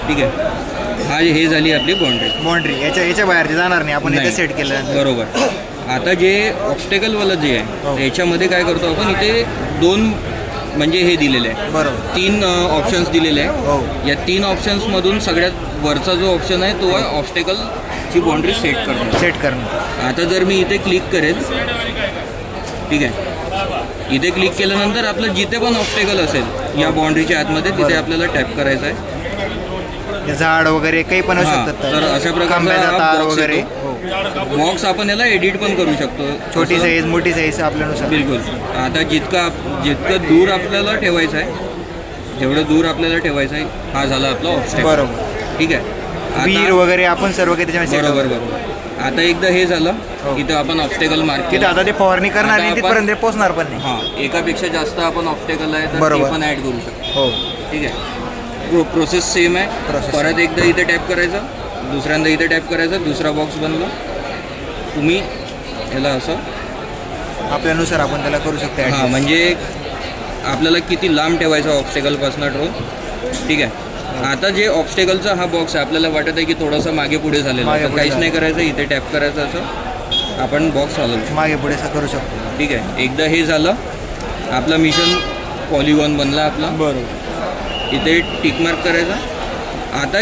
[SPEAKER 8] ठीक आहे. हा हे झाली आपली बाउंड्री.
[SPEAKER 1] याच्या बाहेर ते जाणार नाही आपण इथे
[SPEAKER 8] नाही.
[SPEAKER 1] सेट केलं.
[SPEAKER 8] बरोबर. आता जे ऑब्स्टेकलवालं जे
[SPEAKER 1] हो.
[SPEAKER 8] आहे त्याच्यामध्ये काय करतो आपण, इथे 2 म्हणजे हे दिलेले आहे,
[SPEAKER 1] बरोबर.
[SPEAKER 8] 3 ऑप्शन्स दिलेले आहे.
[SPEAKER 1] हो.
[SPEAKER 8] या 3 ऑप्शन्समधून सगळ्यात वरचा जो ऑप्शन आहे तो आहे ऑब्स्टेकलची बाउंड्री सेट करणं. आता जर मी इथे क्लिक करेल, ठीक आहे, इथे क्लिक केल्यानंतर आपलं जिथे पण ऑब्स्टेकल असेल या बाउंड्रीच्या आतमध्ये तिथे आपल्याला टॅप करायचं आहे.
[SPEAKER 1] झाड वगैरे काही पण असू
[SPEAKER 8] हां,
[SPEAKER 1] शकतात.
[SPEAKER 8] तर अशा
[SPEAKER 1] खांब्याचा
[SPEAKER 8] प्रकारचा
[SPEAKER 1] तार
[SPEAKER 8] box
[SPEAKER 1] वगैरे.
[SPEAKER 8] येतो.
[SPEAKER 1] हो.
[SPEAKER 8] बॉक्स आपण याला एडिट पण करू शकतो.
[SPEAKER 1] छोटी
[SPEAKER 8] असं-
[SPEAKER 1] साईज, मोठी साईज आपल्यानुसार.
[SPEAKER 8] बिलकुल. आता जितकं दूर आपल्याला ठेवायचं आहे, जेवढं दूर आपल्याला ठेवायचं आहे, हा झाला आपला ऑब्स्टेकल.
[SPEAKER 1] बरोबर.
[SPEAKER 8] ठीक आहे.
[SPEAKER 1] वीर वगैरे आपण सर्व काही त्याच्यामध्ये set
[SPEAKER 8] बरोबर
[SPEAKER 1] करू.
[SPEAKER 8] बरोबर. आता एकदा हे झालं,
[SPEAKER 1] हो.
[SPEAKER 8] इथं आपण ऑब्स्टेकल मार्क
[SPEAKER 1] तिथे
[SPEAKER 8] केलं.
[SPEAKER 1] आता ते फवारणी करणार
[SPEAKER 8] आता
[SPEAKER 1] नाही,
[SPEAKER 8] आपण-
[SPEAKER 1] तिथपर्यंत ते पोहोचणार पण नाही.
[SPEAKER 8] हां, एकापेक्षा जास्त आपण ऑब्स्टेकल आहे तर
[SPEAKER 1] बरोबर.
[SPEAKER 8] ते पण ॲड करू शकतो.
[SPEAKER 1] हो.
[SPEAKER 8] ठीक आहे. प्रोसेस सेम आहे.
[SPEAKER 1] Process
[SPEAKER 8] परत एकदा इथे टॅप करायचं, दुसऱ्यांदा इथे टॅप करायचं, दुसरा बॉक्स बनला. तुम्ही याला असं
[SPEAKER 1] आपल्यानुसार आपण त्याला करू शकतो.
[SPEAKER 8] हां, म्हणजे आपल्याला किती लांब ठेवायचा ऑब्स्टेकलपासून ड्रोन. ठीक आहे. आता जे ऑब्स्टेकलचा हा बॉक्स आहे, आपल्याला वाटत आहे की थोडंसं मागे पुढे झालेलं आहे, तर काहीच नाही करायचं. इथे टॅप करायचं असं आपण बॉक्स हलवू शकतो.
[SPEAKER 1] मागे पुढे असं करू शकतो.
[SPEAKER 8] ठीक आहे. एकदा हे झालं, आपला मिशन पॉलिगॉन बनला आपला.
[SPEAKER 1] बरोबर.
[SPEAKER 8] इथे टिक मार्क करायचा. आता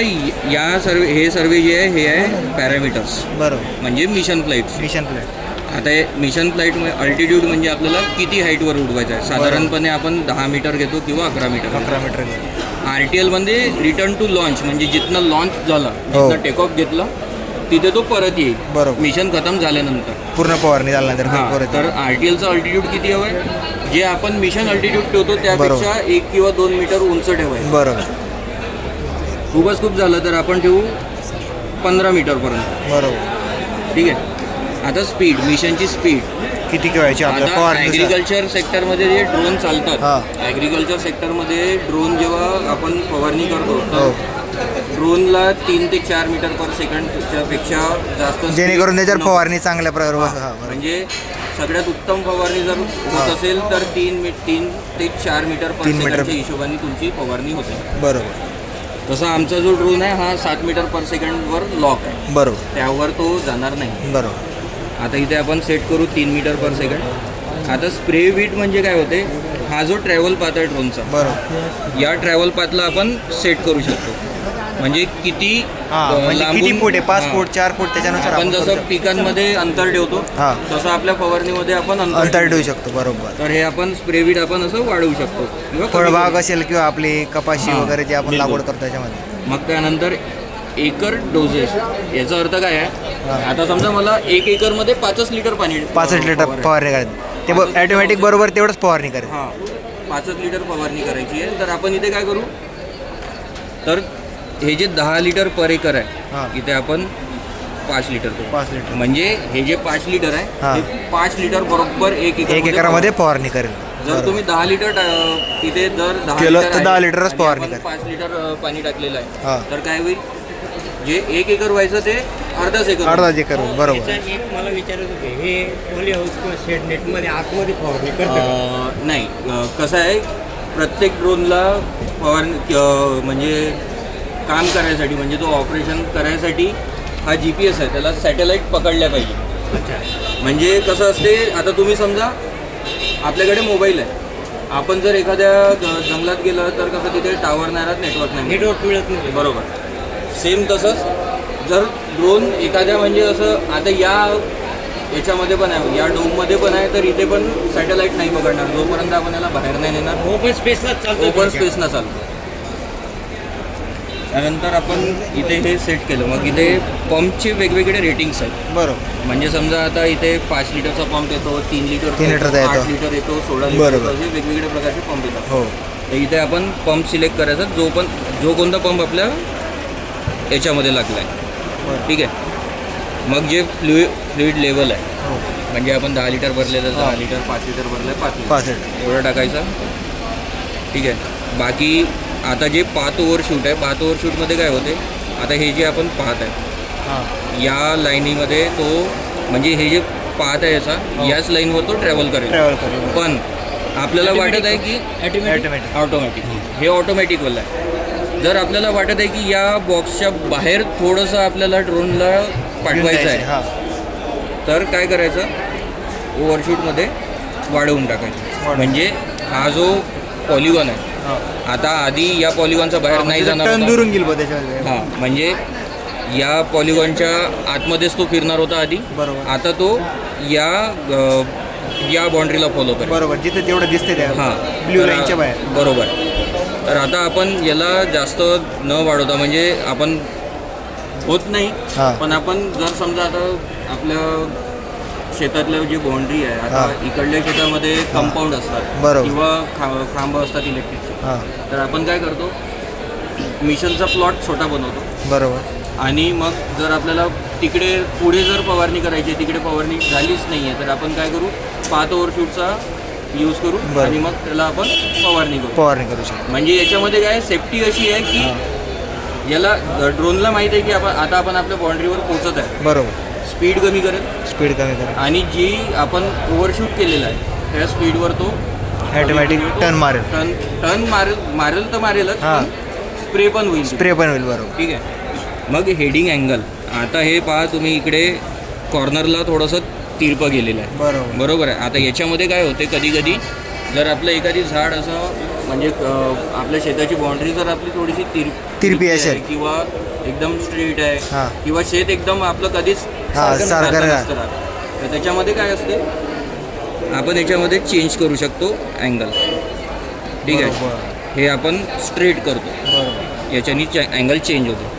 [SPEAKER 8] या हे सर्वे जे आहे हे आहे पॅरामीटर्स,
[SPEAKER 1] बरोबर.
[SPEAKER 8] म्हणजे मिशन फ्लाईट.
[SPEAKER 1] Mission plate.
[SPEAKER 8] आता हे मिशन फ्लाईट अल्टिट्यूड म्हणजे आपल्याला किती हाईटवर उडवायचं आहे. साधारणपणे आपण 10 मीटर घेतो किंवा 11 मीटर.
[SPEAKER 1] 11 मीटर घेतो.
[SPEAKER 8] RTL मध्ये रिटर्न टू लॉन्च, म्हणजे जिथनं लॉन्च झाला,
[SPEAKER 1] हो.
[SPEAKER 8] जिथनं टेक ऑफ घेतलं तिथे तो परत येईल.
[SPEAKER 1] बरोबर.
[SPEAKER 8] मिशन खतम झाल्यानंतर.
[SPEAKER 1] पूर्ण फवारणी झाल्यानंतर
[SPEAKER 8] हां,
[SPEAKER 1] परत
[SPEAKER 8] तर RTLचं अल्टिट्यूड किती हवं आहे? जे आपण मिशन अल्टिट्यूड ठेवतो त्यापेक्षा 1 किंवा 2 मीटर उंच ठेवायचं.
[SPEAKER 1] बरोबर.
[SPEAKER 8] खूपच खूप झालं तर आपण ठेवू 15 मीटरपर्यंत.
[SPEAKER 1] बरोबर.
[SPEAKER 8] ठीक आहे. आता स्पीड, मिशनची स्पीड.
[SPEAKER 1] किती ठेवायची आपल्या
[SPEAKER 8] आता
[SPEAKER 1] फवारणी.
[SPEAKER 8] ॲग्रिकल्चर सेक्टरमध्ये जे ड्रोन चालतात,
[SPEAKER 1] हां.
[SPEAKER 8] ॲग्रिकल्चर सेक्टरमध्ये ड्रोन जेव्हा आपण फवारणी करतो
[SPEAKER 1] हो.
[SPEAKER 8] तर ड्रोनला 3 ते 4 मीटर पर सेकंडच्या पेक्षा जास्त
[SPEAKER 1] जेणेकरून त्याच्यावर
[SPEAKER 8] नको.
[SPEAKER 1] फवारणी चांगल्या प्रकारे
[SPEAKER 8] म्हणजे सगळ्यात उत्तम फवारणी जर होत असेल तर 3 ते 4 मीटर पर
[SPEAKER 1] 3 मीटर.
[SPEAKER 8] सेकंडच्या हिशोबाने तुमची फवारणी होते.
[SPEAKER 1] बरोबर.
[SPEAKER 8] तसा आमचा जो ड्रोन आहे हा 7 मीटर पर सेकंडवर लॉक आहे,
[SPEAKER 1] बरोबर.
[SPEAKER 8] त्यावर तो जाणार नाही.
[SPEAKER 1] बरोबर.
[SPEAKER 8] आता इथे आपण सेट करू 3 मीटर पर सेकंड. आता स्प्रे विट म्हणजे काय होते, हा जो ट्रॅव्हल पाथ आहे ड्रोनचा,
[SPEAKER 1] बरोबर.
[SPEAKER 8] या ट्रॅव्हल पाथला आपण सेट करू शकतो. म्हणजे किती
[SPEAKER 1] म्हणजे किती फूट आहे, 5 फूट 4 फूट त्याच्यानुसार
[SPEAKER 8] आपण
[SPEAKER 1] करू
[SPEAKER 8] जसं
[SPEAKER 1] शकतो.
[SPEAKER 8] पिकांमध्ये अंतर ठेवतो
[SPEAKER 1] हां.
[SPEAKER 8] तसं आपल्या फवारणीमध्ये आपण
[SPEAKER 1] अंतर ठेवू शकतो. बरोबर.
[SPEAKER 8] तर हे आपण स्प्रे विट आपण असं वाढवू शकतो किंवा कमी
[SPEAKER 1] फळबाग
[SPEAKER 8] करू
[SPEAKER 1] असेल किंवा आपली कपाशी
[SPEAKER 8] हां.
[SPEAKER 1] वगैरे जे आपण
[SPEAKER 8] बिलकुल.
[SPEAKER 1] लागवड करतो त्याच्यामध्ये.
[SPEAKER 8] शकतो. मग त्यानंतर एकर डोसेस, याचा अर्थ काय आहे,
[SPEAKER 1] हां.
[SPEAKER 8] आता समजा मला 1 एकरमध्ये 5 लिटर पाणी
[SPEAKER 1] 5 लिटर फवारणी करायची. ते ॲटोमॅटिक बरोबर तेवढंच फवारणी करेल.
[SPEAKER 8] हां, 5 लिटर फवारणी करायची आहे. तर आपण इथे काय करू, तर हे जे 10 लिटर पर एकर आहे,
[SPEAKER 1] हां.
[SPEAKER 8] इथे आपण 5 लिटर करू.
[SPEAKER 1] 5 लिटर.
[SPEAKER 8] म्हणजे हे जे 5 लिटर आहे
[SPEAKER 1] हां.
[SPEAKER 8] ते 5 लिटर बरोबर 1
[SPEAKER 1] एकरामध्ये फवारणी करेल.
[SPEAKER 8] जर तुम्ही 10 लिटर तिथे जर 10
[SPEAKER 1] केलं
[SPEAKER 8] लिटर
[SPEAKER 1] तर
[SPEAKER 8] आहे
[SPEAKER 1] 10 लिटरच
[SPEAKER 8] आणि
[SPEAKER 1] फवारणी
[SPEAKER 8] आपण
[SPEAKER 1] करा.
[SPEAKER 8] 5 लिटर पाणी टाकलेलं
[SPEAKER 1] हां.
[SPEAKER 8] आहे, तर काय होईल, जे 1 एकर व्हायचं ते अर्धाच एकर होईल.
[SPEAKER 1] अर्धा एकर बरोबर.
[SPEAKER 6] एक मला विचारत होते, हे पॉली हाऊस किंवा शेड नेटमध्ये आतमध्ये फवारणी करते
[SPEAKER 8] नाही, कसं आहे, प्रत्येक ड्रोनला फवारणी म्हणजे काम करायसाठी, म्हणजे तो ऑपरेशन करायसाठी हा GPS आहे, त्याला सॅटेलाईट पकडल्या पाहिजे. म्हणजे कसं असते, आता तुम्ही समजा आपल्याकडे मोबाईल आहे, आपण जर एखाद्या जंगलात गेलं तर कसं तिथे टावर नाही राहत, नेटवर्क
[SPEAKER 6] मिळत नाही.
[SPEAKER 8] बरोबर. सेम तसंच जर ड्रोन एखाद्या म्हणजे असं आता याच्यामध्ये पण आहे, या डोममध्ये पण आहे, तर इथे पण सॅटेलाईट नाही पकडणार जोपर्यंत आपण याला बाहेर नाही नेणार.
[SPEAKER 6] ओपन स्पेसलाच चालतो.
[SPEAKER 8] ओपन स्पेसनं चालतो. त्यानंतर आपण इथे हे सेट केलं. मग इथे पंपचे वेगवेगळे रेटिंग्स आहेत.
[SPEAKER 1] बरोबर.
[SPEAKER 8] म्हणजे समजा आता इथे 5 लिटरचा पंप येतो, 3 लिटर
[SPEAKER 1] 3 लिटरचा येतो.
[SPEAKER 8] 8 लिटर येतो, 16 लिटर
[SPEAKER 1] बरोबर.
[SPEAKER 8] येतो, असे वेगवेगळे प्रकारचे पंप येतात.
[SPEAKER 1] हो.
[SPEAKER 8] तर इथे आपण पंप सिलेक्ट करायचा, जो कोणता पंप आपल्या याच्यामध्ये लागला आहे. ठीक आहे. मग जे फ्लुइड लेवल आहे,
[SPEAKER 1] हो.
[SPEAKER 8] म्हणजे आपण 10 लिटर भरलेलं 10 लिटर, 5 लिटर भरलं 5 लिटर
[SPEAKER 1] 5 लिटर
[SPEAKER 8] एवढं टाकायचं. ठीक आहे. बाकी आता जे पाथ ओव्हरशूट आहे, पाथ ओव्हरशूटमध्ये काय होते, आता हे जे आपण पाहत आहे
[SPEAKER 1] हां.
[SPEAKER 8] या लाईनीमध्ये तो, म्हणजे हे जे पाथ आहे याचा, याच लाईनवर तो ट्रॅव्हल करेल.
[SPEAKER 1] ट्रॅव्हल करेल.
[SPEAKER 8] पण आपल्याला वाटत आहे की
[SPEAKER 1] ऑटोमॅटिक.
[SPEAKER 8] ऑटोमॅटिक, हे ऑटोमॅटिकवालं आहे. जर आपल्याला वाटत आहे की या बॉक्सच्या बाहेर थोडंसं आपल्याला ड्रोनला पाठवायचं आहे,
[SPEAKER 1] हां.
[SPEAKER 8] तर काय करायचं, ओव्हरशूटमध्ये वाढवून टाकायचं. म्हणजे हा जो पॉलिगॉन आहे, आता आधी या पॉलिगॉनचा बाहेर नाही जाणार
[SPEAKER 1] टर्न
[SPEAKER 8] होता.
[SPEAKER 1] दुरून गेल बघ त्याच्यामध्ये.
[SPEAKER 8] हां, म्हणजे या पॉलिगॉनच्या आतमध्येच तो फिरणार होता आधी.
[SPEAKER 1] बरोबर.
[SPEAKER 8] आता तो या बाउंड्रीला फॉलो करेल.
[SPEAKER 1] बरोबर. जिथे तेवढं दिसते त्या
[SPEAKER 8] हां,
[SPEAKER 1] ब्ल्यू
[SPEAKER 8] तर
[SPEAKER 1] लाईनच्या बाहेर.
[SPEAKER 8] बरोबर. तर आता आपण याला जास्त न वाढवता, म्हणजे आपण होत नाही,
[SPEAKER 1] हां.
[SPEAKER 8] पण आपण जर समजा आता आपल्या शेतातलं जी बाउंड्री आहे, आता
[SPEAKER 1] हां.
[SPEAKER 8] इकडल्या शेतामध्ये कंपाऊंड असतात
[SPEAKER 1] बरोबर.
[SPEAKER 8] किंवा खांब असतात इलेक्ट्रिकचे,
[SPEAKER 1] हां.
[SPEAKER 8] तर आपण काय करतो, मिशनचा प्लॉट छोटा बनवतो.
[SPEAKER 1] बरोबर.
[SPEAKER 8] आणि मग जर आपल्याला तिकडे पुढे जर फवारणी करायची आहे, तिकडे फवारणी झालीच नाही आहे, तर आपण काय करू, पाथ ओव्हरशूटचा यूज करू
[SPEAKER 1] बरं.
[SPEAKER 8] आणि मग त्याला आपण फवारणी करू
[SPEAKER 1] शकतो.
[SPEAKER 8] म्हणजे याच्यामध्ये काय सेफ्टी अशी आहे की याला ड्रोनला माहीत आहे की आता आपण आपल्या बाउंड्रीवर पोहोचत आहे.
[SPEAKER 1] बरोबर.
[SPEAKER 8] स्पीड कमी करेल
[SPEAKER 1] स्पीड कमी करेल
[SPEAKER 8] आणि जी आपण ओव्हरशूट केलेलं आहे त्या स्पीडवर तो
[SPEAKER 1] ऑटोमॅटिक टर्न मारेल.
[SPEAKER 8] टर्न मारेल तर मारेलच,
[SPEAKER 1] हां.
[SPEAKER 8] स्प्रे पण होईल.
[SPEAKER 1] स्प्रे पण होईल. बरोबर.
[SPEAKER 8] ठीक आहे. मग हेडिंग अँगल, आता हे पहा तुम्ही इकडे कॉर्नरला थोडंसं तिरपं गेलेलं आहे.
[SPEAKER 1] बरोबर.
[SPEAKER 8] बरोबर आहे. आता याच्यामध्ये काय होते, कधी कधी जर आपलं एखादी झाड असं म्हणजे आपल्या शेताची बाउंड्री जर आपली थोडीशी
[SPEAKER 1] तिरपी असेल
[SPEAKER 8] आहे किंवा एकदम स्ट्रेट आहे
[SPEAKER 1] हां.
[SPEAKER 8] किंवा शेत एकदम आपलं कधीच
[SPEAKER 1] सारखं
[SPEAKER 8] सारखं
[SPEAKER 1] नाही.
[SPEAKER 8] नसतं राहत. तर त्याच्यामध्ये काय असते, आपण याच्यामध्ये चेंज करू शकतो अँगल. ठीक आहे. हे आपण स्ट्रेट करतो,
[SPEAKER 1] बरोबर.
[SPEAKER 8] याच्यानी अँगल चेंज होतो.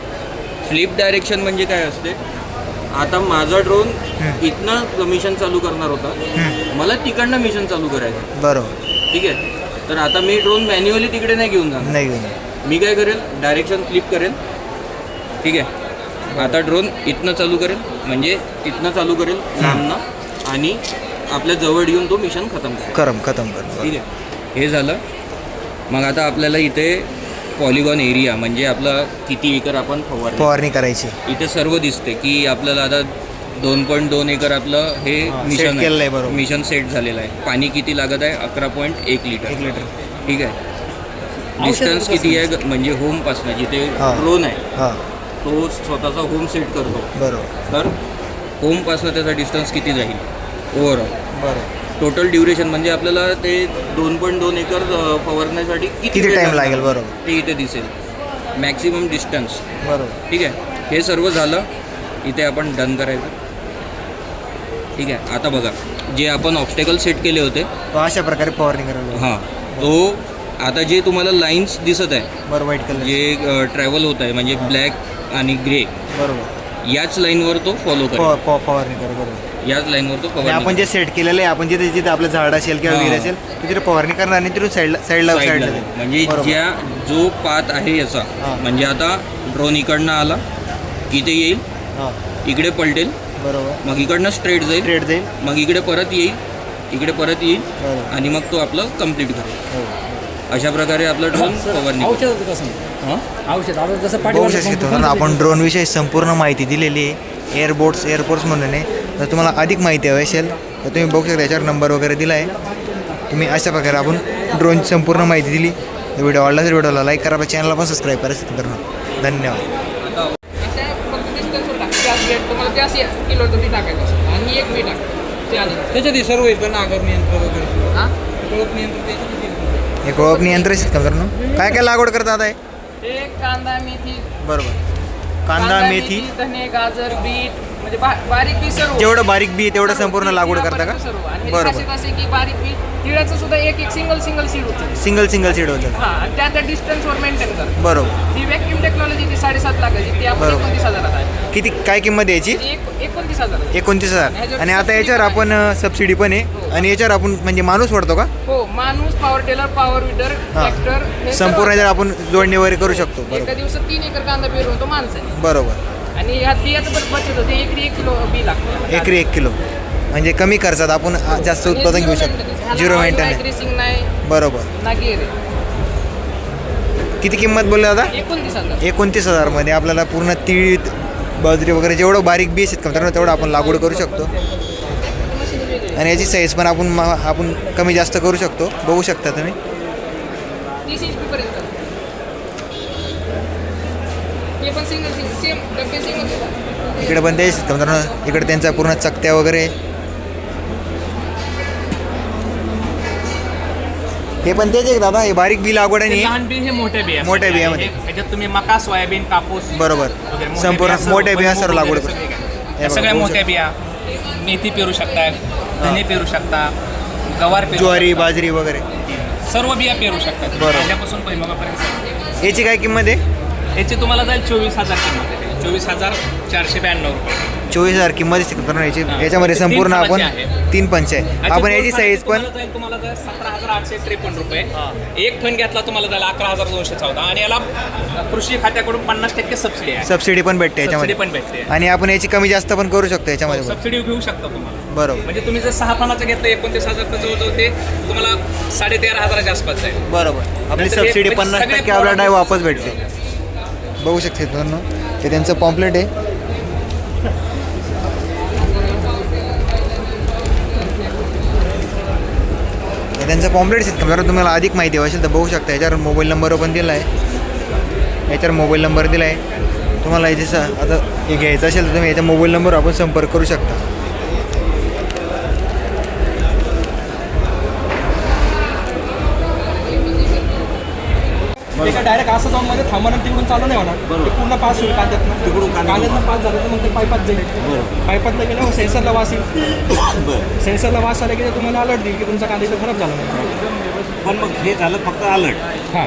[SPEAKER 8] फ्लिप डायरेक्शन म्हणजे काय असते, आता माझा ड्रोन इथनं मिशन चालू करणार होता, मला तिकडनं मिशन चालू करायचं.
[SPEAKER 1] बरोबर.
[SPEAKER 8] ठीक आहे. तर आता मी ड्रोन मॅन्युअली तिकडे नाही घेऊन जाणार.
[SPEAKER 1] नाही घेऊन.
[SPEAKER 8] मी काय करेल, डायरेक्शन फ्लिप करेल. ठीक आहे. आता ड्रोन इथनं चालू करेल, म्हणजे तिथनं चालू करेल लांबनं, आणि आपल्या जवळ येऊन तो मिशन खतम करेल.
[SPEAKER 1] खतम कर.
[SPEAKER 8] ठीक आहे. हे झालं. मग आता आपल्याला इथे पॉलिगॉन एरिया म्हणजे आपलं किती एकर आपण
[SPEAKER 1] फवारणी करायची.
[SPEAKER 8] इथे सर्व दिसते की आपल्याला आता 2.2 एकर आपलं हे मिशन
[SPEAKER 1] केलेलं आहे. बरोबर.
[SPEAKER 8] मिशन सेट झालेलं आहे. पाणी किती लागत आहे, 11.1 लिटर.
[SPEAKER 1] 1 लिटर.
[SPEAKER 8] ठीक आहे. डिस्टन्स किती आहे, म्हणजे होमपासनं जिथे
[SPEAKER 1] हां.
[SPEAKER 8] ड्रोन आहे
[SPEAKER 1] हां.
[SPEAKER 8] तो स्वतःचा होम सेट करतो.
[SPEAKER 1] बरोबर.
[SPEAKER 8] तर होमपासनं त्याचा डिस्टन्स किती जाईल ओव्हरऑल.
[SPEAKER 1] बरोबर.
[SPEAKER 8] टोटल ड्युरेशन म्हणजे आपल्याला ते 2.2 एकर फवारण्यासाठी
[SPEAKER 1] किती टाइम लागेल. बरोबर.
[SPEAKER 8] ते इथे दिसेल. Maximum distance.
[SPEAKER 1] बरोबर.
[SPEAKER 8] ठीक आहे. हे सर्व झालं. इथे आपण डन करायचं. ठीक आहे. आता बघा, जे आपण ऑब्स्टेकल सेट केले होते,
[SPEAKER 1] तो अशा प्रकारे फवारणी करायला.
[SPEAKER 8] हां, तो आता जे तुम्हाला लाईन्स दिसत आहे,
[SPEAKER 1] बरोबर. White colour.
[SPEAKER 8] जे ट्रॅव्हल होत आहे म्हणजे ब्लॅक आणि ग्रे,
[SPEAKER 1] बरोबर.
[SPEAKER 8] याच लाईनवर तो फॉलो करेल.
[SPEAKER 1] फवारणी कर. बरोबर.
[SPEAKER 8] याच लाईनवर तो फवारणी
[SPEAKER 1] आपण जे सेट केलेलं आहे, आपण जिथे जिथे आपलं झाड असेल किंवा
[SPEAKER 8] हां.
[SPEAKER 1] विहीर असेल तिथे फवारणी करणार आणि तिथून साईडला
[SPEAKER 8] साईडला
[SPEAKER 1] जाईल.
[SPEAKER 8] म्हणजे
[SPEAKER 1] बरोबर.
[SPEAKER 8] जो पाथ आहे याचा,
[SPEAKER 1] हां.
[SPEAKER 8] म्हणजे आता ड्रोन इकडनं आला, इथे येईल,
[SPEAKER 1] हां.
[SPEAKER 8] इकडे पलटेल,
[SPEAKER 1] बरोबर.
[SPEAKER 8] मग इकडनं स्ट्रेट
[SPEAKER 1] जाईल.
[SPEAKER 8] मग इकडे परत येईल, इकडे परत येईल,
[SPEAKER 1] बरोबर.
[SPEAKER 8] आणि मग तो आपलं कम्प्लीट करेल.
[SPEAKER 1] हो.
[SPEAKER 8] अशा प्रकारे आपलं ड्रोन फवारणी हां.
[SPEAKER 1] बघू शकतो ना आपण ड्रोनविषयी संपूर्ण माहिती दिलेली आहे. एअरपोर्ट्स म्हणून आहे. जर तुम्हाला अधिक माहिती हवी असेल तर तुम्ही बघू शकता, याच्यावर नंबर वगैरे दिला आहे. तुम्ही अशा प्रकारे आपण ड्रोनची संपूर्ण माहिती दिली. व्हिडिओ आवडला तर व्हिडिओला लाईक करा, आपल्या चॅनलला पण सबस्क्राईब करा. धन्यवाद.
[SPEAKER 5] अशा फक्त डिस्टन्सवर टाक. त्याच रेट तुम्हाला त्याच किलोचं बी टाकायचं असतं आणि एक बी टाक ते आलं.
[SPEAKER 6] त्याच्यात सर्व येतं नागर नियंत्रण वगैरे.
[SPEAKER 5] हां.
[SPEAKER 1] हे कोळपणी यंत्र आहेत का मित्रांनो? काय काय लागवड करतात आहे?
[SPEAKER 5] ते कांदा मेथी.
[SPEAKER 1] बरोबर. कांदा मेथी,
[SPEAKER 5] धने, गाजर, बीट, म्हणजे बारीक बी सर्व.
[SPEAKER 1] जेवढं बारीक बी तेवढं संपूर्ण लागवड करता का?
[SPEAKER 5] आणि
[SPEAKER 1] बरोबर.
[SPEAKER 5] असे की बारीक बी तिळाचं सुद्धा एक सिंगल सीड होतं.
[SPEAKER 1] सिंगल सीड होतं.
[SPEAKER 5] हां, आणि त्या डिस्टन्सवर मेंटेन करतात.
[SPEAKER 1] बरोबर.
[SPEAKER 5] ती व्हॅक्यूम टेक्नॉलॉजी ती 7.5 लाखाची, ती आपण
[SPEAKER 1] बरोबर.
[SPEAKER 5] 29,000 आहे.
[SPEAKER 1] किती काय किंमत आहे याची?
[SPEAKER 5] 29,000.
[SPEAKER 1] 29,000. आणि आता याच्यावर आपण सबसिडी पण आहे, आणि याच्यावर आपण म्हणजे माणूस वाढतो का?
[SPEAKER 5] हो, माणूस, पॉवर टेलर, पॉवर विडर,
[SPEAKER 1] हां.
[SPEAKER 5] ट्रॅक्टर, हे
[SPEAKER 1] संपूर्ण
[SPEAKER 5] सर्व.
[SPEAKER 1] जर आपण जोडणी वगैरे करू शकतो.
[SPEAKER 5] एका
[SPEAKER 1] बरोबर.
[SPEAKER 5] दिवसात 3 एकर कांदा पेरून तो माणसाने.
[SPEAKER 1] बरोबर.
[SPEAKER 5] आणि ह्यात बियाचं पण बचत होते. एकरी 1 किलो बी लागतं.
[SPEAKER 1] एकरी 1 किलो, म्हणजे कमी खर्चात आपण जास्त उत्पादन घेऊ शकतो. 0 मेंटेनन्स.
[SPEAKER 5] ड्रेसिंग नाही
[SPEAKER 1] बरोबर.
[SPEAKER 5] ना गेअर.
[SPEAKER 1] किती किंमत बोलली दादा?
[SPEAKER 5] 29,000.
[SPEAKER 1] 29,000 मध्ये आपल्याला पूर्ण तीळ, बाजरी वगैरे जेवढं बारीक बीस आहेत का तेवढं आपण लागवड करू शकतो. आणि याची साईज पण आपण कमी जास्त करू शकतो. बघू शकता तुम्ही.
[SPEAKER 5] 30 HP पर्यंत. हे पण सिंगल सेम डबे सेम.
[SPEAKER 1] इकडे पण तेच का मित्रांनो, इकडे त्यांचा पूर्ण चकत्या वगैरे. हे पण तेच आहे दादा, हे बारीक बी लागवड आहे.
[SPEAKER 3] लहान बी हे मोठ्या बिया.
[SPEAKER 1] मोठ्या बियामध्ये.
[SPEAKER 3] त्याच्यात तुम्ही मका, सोयाबीन, कापूस
[SPEAKER 1] बरोबर.
[SPEAKER 3] वगैरे
[SPEAKER 1] संपूर्ण मोठ्या बिया सर्व लागवड
[SPEAKER 3] वगैरे
[SPEAKER 1] करू.
[SPEAKER 3] सगळ्या.
[SPEAKER 1] हे
[SPEAKER 3] या
[SPEAKER 1] बघा,
[SPEAKER 3] सगळ्या
[SPEAKER 1] बघू
[SPEAKER 3] मोठ्या बिया. मेथी पेरू शकता, धने पेरू शकता, गवार पेरू
[SPEAKER 1] ज्वारी,
[SPEAKER 3] शकता.
[SPEAKER 1] बाजरी वगैरे
[SPEAKER 3] सर्व बिया पेरू शकतात.
[SPEAKER 1] बरोबर.
[SPEAKER 3] त्याच्यापासून भुईमुगापर्यंत.
[SPEAKER 1] याची काय किंमत आहे?
[SPEAKER 3] याची तुम्हाला जाईल 24,000 किंमत आहे. 24,492 रुपये.
[SPEAKER 1] 24,000 किंमत दिसते मित्रांनो याची.
[SPEAKER 3] हां.
[SPEAKER 1] याच्यामध्ये
[SPEAKER 3] ते
[SPEAKER 1] संपूर्ण
[SPEAKER 3] 3
[SPEAKER 1] आपण
[SPEAKER 3] पंचे आहे.
[SPEAKER 1] 3 पंचे आहे. आपण याची साईज पण
[SPEAKER 3] तुम्हाला जाईल 17,853 रुपये. एक थन घेतला तुम्हाला जाईल 11,214. आणि याला कृषी खात्याकडून 50% सबसिडी आहे.
[SPEAKER 1] सबसिडी पण भेटते
[SPEAKER 3] सबसिडी
[SPEAKER 1] याच्यामध्ये.
[SPEAKER 3] पण भेटते.
[SPEAKER 1] आणि आपण याची कमी जास्त पण करू शकतो याच्यामध्ये.
[SPEAKER 3] सबसिडी घेऊ शकता तुम्हाला.
[SPEAKER 1] बरोबर.
[SPEAKER 3] म्हणजे तुम्ही जर 6 टनाचं घेतलं 29,000 जवळजवळ ते तुम्हाला 13,500च्या आसपास जाईल.
[SPEAKER 1] बरोबर. आपली
[SPEAKER 3] नंतर हे
[SPEAKER 1] सबसिडी
[SPEAKER 3] सगळे
[SPEAKER 1] 50% आपला डाय वापस भेटते. बघू शकते मित्रांनो, ते त्यांचं पॉम्पलेट आहे. त्यांचा पॉम्पलेट शेतकरी मित्रांनो तुम्हाला अधिक माहिती हवी असेल तर बघू शकता. याच्यावर मोबाईल नंबर पण दिला आहे, याच्यावर मोबाईल नंबर दिला आहे. तुम्हाला याचे आता हे घ्यायचं असेल तर तुम्ही याच्या मोबाईल नंबरवर आपण संपर्क करू शकता.
[SPEAKER 3] ते काय डायरेक्ट असं जाऊन मध्ये थांबणं तिकडून चालू नाही होणार. ते पूर्ण पास होईल कांद्यातनं. तिकडून कांद्यातनं पास झालं तर मग ते पाईपात जाईल. पाईपातला गेल्यावर सेन्सरला वास येईल. सेन्सरला वास आला की ते तुम्हाला अलर्ट देईल की तुमचा कांदा इथं खराब झाला नाही.
[SPEAKER 6] पण मग हे झालं फक्त अलर्ट.
[SPEAKER 3] हां,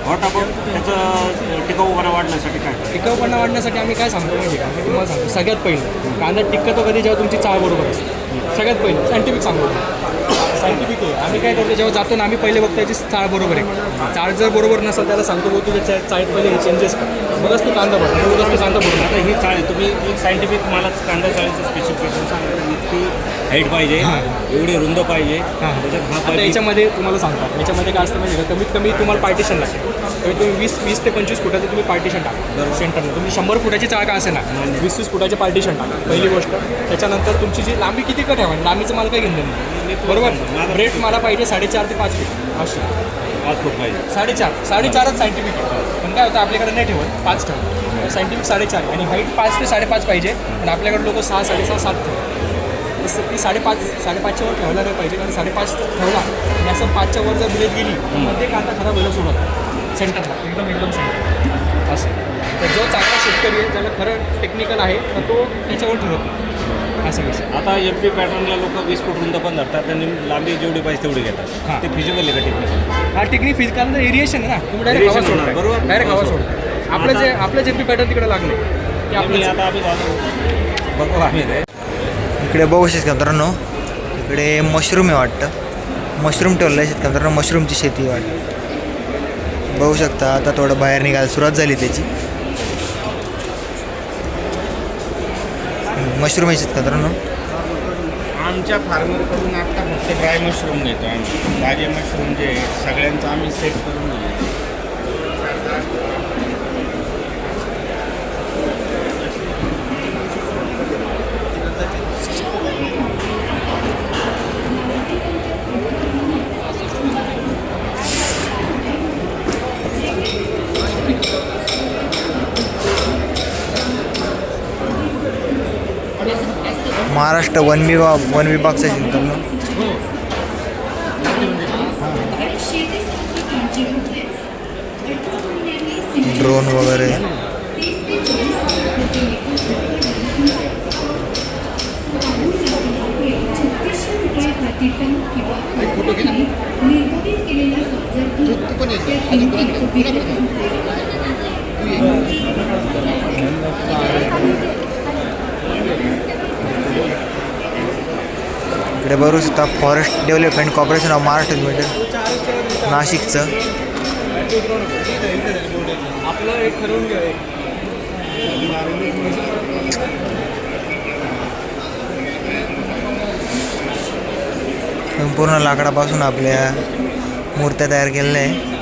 [SPEAKER 6] व्हॉट आपण त्याचं टिकाऊपणा वाढण्यासाठी काय
[SPEAKER 3] टिकाऊपणा वाढण्यासाठी आम्ही काय सांगतो माहिती का, मी तुम्हाला सांगतो सगळ्यात पहिलं कांदा टिकतो कधी जेव्हा तुमची चाळ बरोबर असते. सगळ्यात पहिलं सायंटिफिक सांगतो, सायंटिफिक आहे. आम्ही काय करतो जेव्हा जातो ना आम्ही पहिले बघतो याची चाळ बरोबर आहे. चाळ जर बरोबर नसेल त्याला सांगतो बघ तुझ्या चाळीत पहिले हे चेंजेस कर, मगच तू कांदा भरतो, मगच तू कांदा भरून.
[SPEAKER 6] आता ही चाळ तुम्ही एक सायंटिफिक मला कांदा चाळीचं स्पेसिफिकेशन सांगितलं. इतकी हाईट पाहिजे, एवढी रुंद पाहिजे. त्याच्यात हा
[SPEAKER 3] आता याच्यामध्ये तुम्हाला सांगतात याच्यामध्ये काय असतं म्हणजे कमीत कमी तुम्हाला पार्टिशन लागते. कमीत कमी 20 ते 25 फुटाचं तुम्ही पार्टिशन टाका सेंटरला. तुम्ही 100 फुटाची चाळ का असे ना 20 फुटाचे पार्टिशन टाका पहिली गोष्ट. त्याच्यानंतर तुमची जी लांबी किती का ठेवा, लांबीचं मला काही घेणं नाही बरोबर. रेट मला पाहिजे 4.5 ते 5 फूट अशी.
[SPEAKER 6] 5 फूट पाहिजे.
[SPEAKER 3] 4.5च सायंटिफिक आहे. पण काय होतं आपल्याकडे नाही ठेवत 5 ठेवत. सायंटिफिक 4.5 आणि हाईट 5 ते 5.5 पाहिजे. आणि आपल्याकडे लोक 6, 6.5, 7 ठेवतात. तसं ती 5.5च्या वर ठेवला नाही पाहिजे. कारण 5.5 ठेवला आणि असं 5च्या वर जर ब्रेक गेली तर मध्ये कांदा खराब व्हायला सुरुवात सेंटरला एकदम सेंटर असं. तर जो चांगला शेतकरी आहे ज्याला खरं टेक्निकल आहे तर तो त्याच्यावर ठरवतो असं विषय.
[SPEAKER 6] आता MP पॅटर्नला लोक 20 फूट रुंद पण धरतात आणि लांबी जेवढी पाहिजे तेवढी घेतात.
[SPEAKER 3] हां.
[SPEAKER 6] ते फिजिबल आहे का टेक्निकल?
[SPEAKER 3] हा टेक्निक फिजिकल एरिएशन आहे ना, तुम्ही डायरेक्ट हवा सोडणार
[SPEAKER 6] बरोबर.
[SPEAKER 3] डायरेक्ट हवा सोडतो. आपलं जे MP पॅटर्न तिकडे लागले की आपलं
[SPEAKER 6] आता आम्ही झालो बघू आम्ही ते
[SPEAKER 1] इकडे बघू शकता मित्रांनो, इकडे मशरूम आहे वाटतं. मशरूम ठेवलं आहे शेतकरी मित्रांनो, मशरूमची शेती वाटतं. बघू शकता आता थोडं बाहेर निघायला सुरुवात झाली त्याची. मशरूम आहे शेतकरी मित्रांनो.
[SPEAKER 2] आमच्या फार्मरकडून आत्ता फक्त ड्राय मशरूम घेतो आम्ही. ताजे मशरूम जे आहे, सगळ्यांचं आम्ही सेट करून घेतो.
[SPEAKER 1] महाराष्ट्र वन विभागचा शेतकऱ्यांनो. ड्रोन वगैरे इकडे बघू शकता forest development corporation of Maharashtra limited नाशिकचं.
[SPEAKER 3] आपलं एक ठरवून घ्या.
[SPEAKER 1] संपूर्ण लाकडापासून आपल्या मूर्त्या तयार केलेल्या आहे.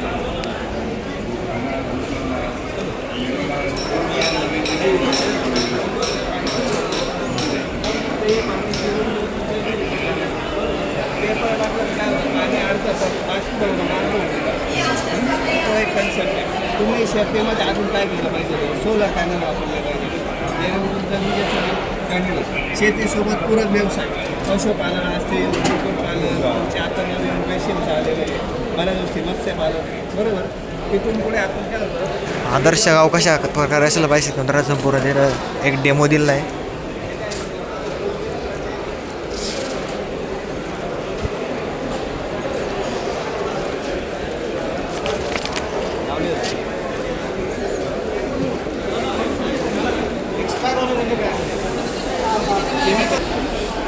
[SPEAKER 7] तुम्ही शेतीमध्ये अजून काय केलं पाहिजे, सोलर पॅनल वापरले पाहिजे. शेतीसोबत पूरक व्यवसाय, पशुपालन असतील, कुक्कुटपालन, आता नवीन मशीन्स आलेले, बऱ्याच गोष्टी, मत्स्यपालन, बरोबर. तिथून पुढे आपण काय होतं,
[SPEAKER 1] आदर्श गाव कशा प्रकारे असायला पाहिजे नंतर संपूर्ण एक डेमो दिला आहे.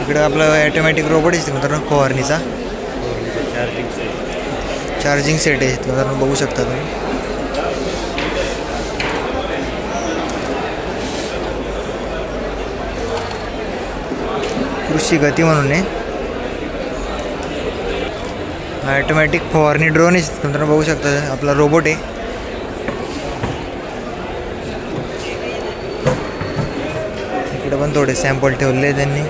[SPEAKER 1] इकडे आपलं ॲटोमॅटिक रोबोट आहे मित्रांनो फवारणीचा. चार्जिंग सेट आहे मित्रांनो, बघू शकता तुम्ही. कृषी गती म्हणून आहे. ॲटोमॅटिक फवारणी ड्रोन आहे मित्रांनो, बघू शकता आपला रोबोट आहे. इकडे पण थोडे सॅम्पल ठेवले त्यांनी.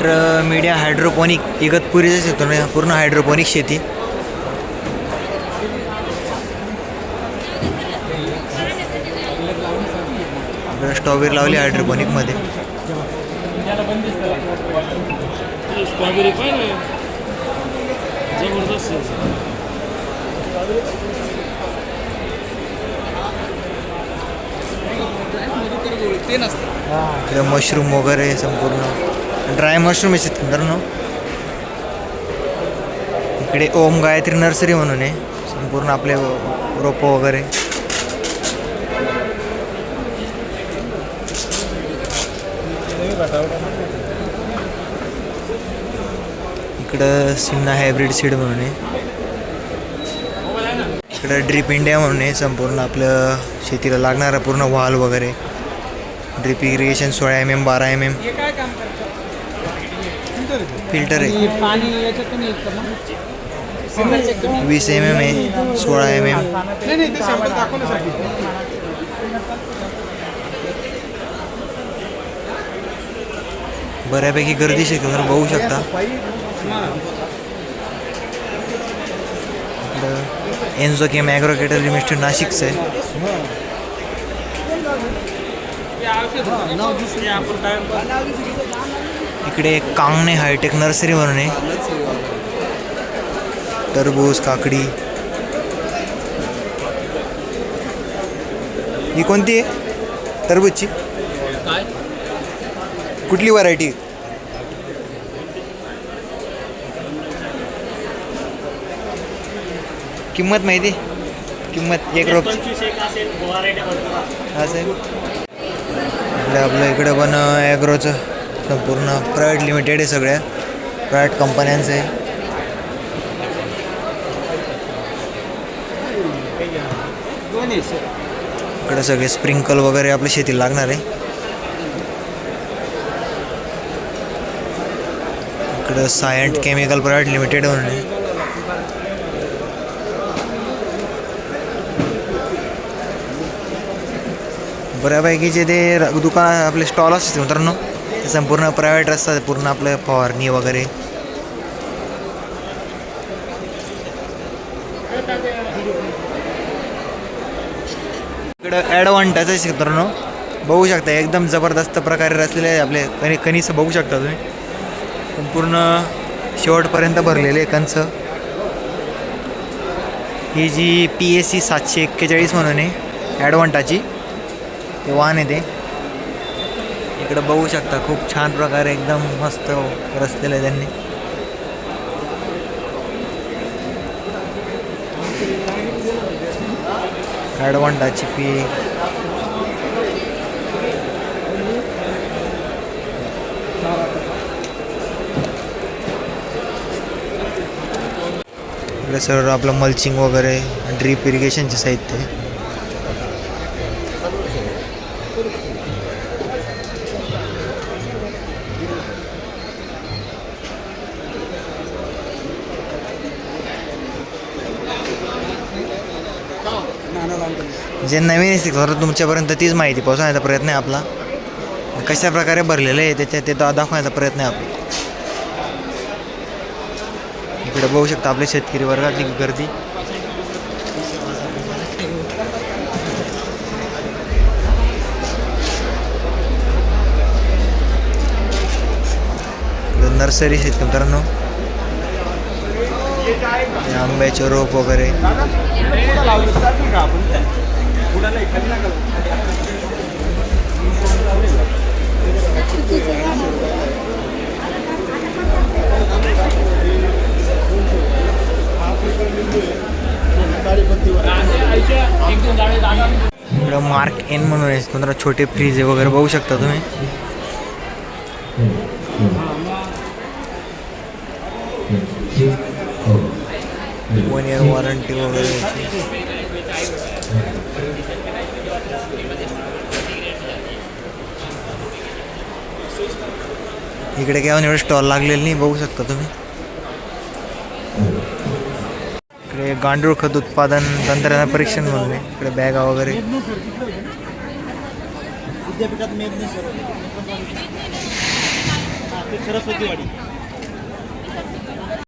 [SPEAKER 1] इंटरमीडिया हायड्रोपोनिक इगतपुरीचं क्षेत्र पूर्ण हायड्रोपोनिक शेती. स्ट्रॉबेरी लावली हायड्रोपोनिकमध्ये.
[SPEAKER 6] स्ट्रॉबेरी पाहिजे जबरदस्त.
[SPEAKER 5] ते नसतं.
[SPEAKER 1] इकडे मशरूम वगैरे संपूर्ण ड्राय मशरूम आहे मित्रांनो. इकडे ओम गायत्री नर्सरी म्हणून आहे, संपूर्ण आपले रोपं वगैरे. इकडं सिन्ना हायब्रिड सीड म्हणून आहे. इकडं ड्रीप इंडिया म्हणून आहे, संपूर्ण आपलं शेतीला लागणारा पूर्ण वाल वगैरे. ड्रीप इरिगेशन 16 mm 12 mm
[SPEAKER 5] हे काय काम करतं?
[SPEAKER 1] फिल्टर आहे.
[SPEAKER 5] पाणी याच्यातून येतं मग
[SPEAKER 1] 20 mm आहे, 16 mm.
[SPEAKER 2] नाही ते सॅम्पल दाखवण्यासाठी.
[SPEAKER 1] बऱ्यापैकी गर्दी शेतकरी बघू शकता. एन्झो केम ॲग्रोकेटर लिमिटेड नाशिकचं आहे. इकडे कांगणे हायटेक नर्सरी म्हणून आहे. टरबूज, काकडी. ही कोणती आहे टरबूजची? कुठली व्हरायटी? किंमत माहिती? किंमत एक रोप असेल. आपलं इकडं पण ॲग्रोचं संपूर्ण प्रायव्हेट लिमिटेड आहे, सगळ्या प्रायव्हेट कंपन्यांचं आहे. इकडं सगळे स्प्रिंकल वगैरे आपल्या शेतीला लागणार आहे. इकडं सायंट केमिकल प्रायव्हेट लिमिटेड म्हणून आहे. बऱ्यापैकी जे ते दुकान आपले स्टॉल असते मित्रांनो, ते संपूर्ण प्रायव्हेट असतात. पूर्ण आपलं फवारणी वगैरे. इकडं ॲडव्हान्टेज मित्रांनो बघू शकता, एकदम जबरदस्त प्रकारे रचलेले आपले कणीस बघू शकता तुम्ही. संपूर्ण शेवटपर्यंत भरलेले कंच. ही जी PSC 741 म्हणून आहे ॲडव्हान्टाची, ते वाहन आहे ते. इकडं बघू शकता खूप छान प्रकारे एकदम मस्त रचलेलं आहे त्यांनी. ॲडव्हान्टाची इकडे सर्व आपलं मल्चिंग वगैरे, ड्रीप इरिगेशनचे साहित्य. जे नवीन असते खरं तुमच्यापर्यंत तीच माहिती पोहोचवण्याचा प्रयत्न आहे आपला. कशा प्रकारे भरलेलं आहे त्याच्यात ते दाखवण्याचा प्रयत्न आहे आपला. इकडे बघू शकता आपल्या शेतकरी वर्गातली गर्दी. नर्सरी शेतकरी मित्रांनो, आंब्याचे रोप वगैरे. इकडं मार्क एन म्हणून आहे, 15 छोटे फ्रीज वगैरे बघू शकता तुम्ही. 1 year वॉरंटी वगैरे. इकडे काय एवढे स्टॉल लागलेले नाही, बघू शकता तुम्ही. इकडे गांडूळ खत उत्पादन तंत्रज्ञान परीक्षण म्हणून आहे. इकडे बॅगा वगैरे.
[SPEAKER 3] ते सरस्वतीवाडी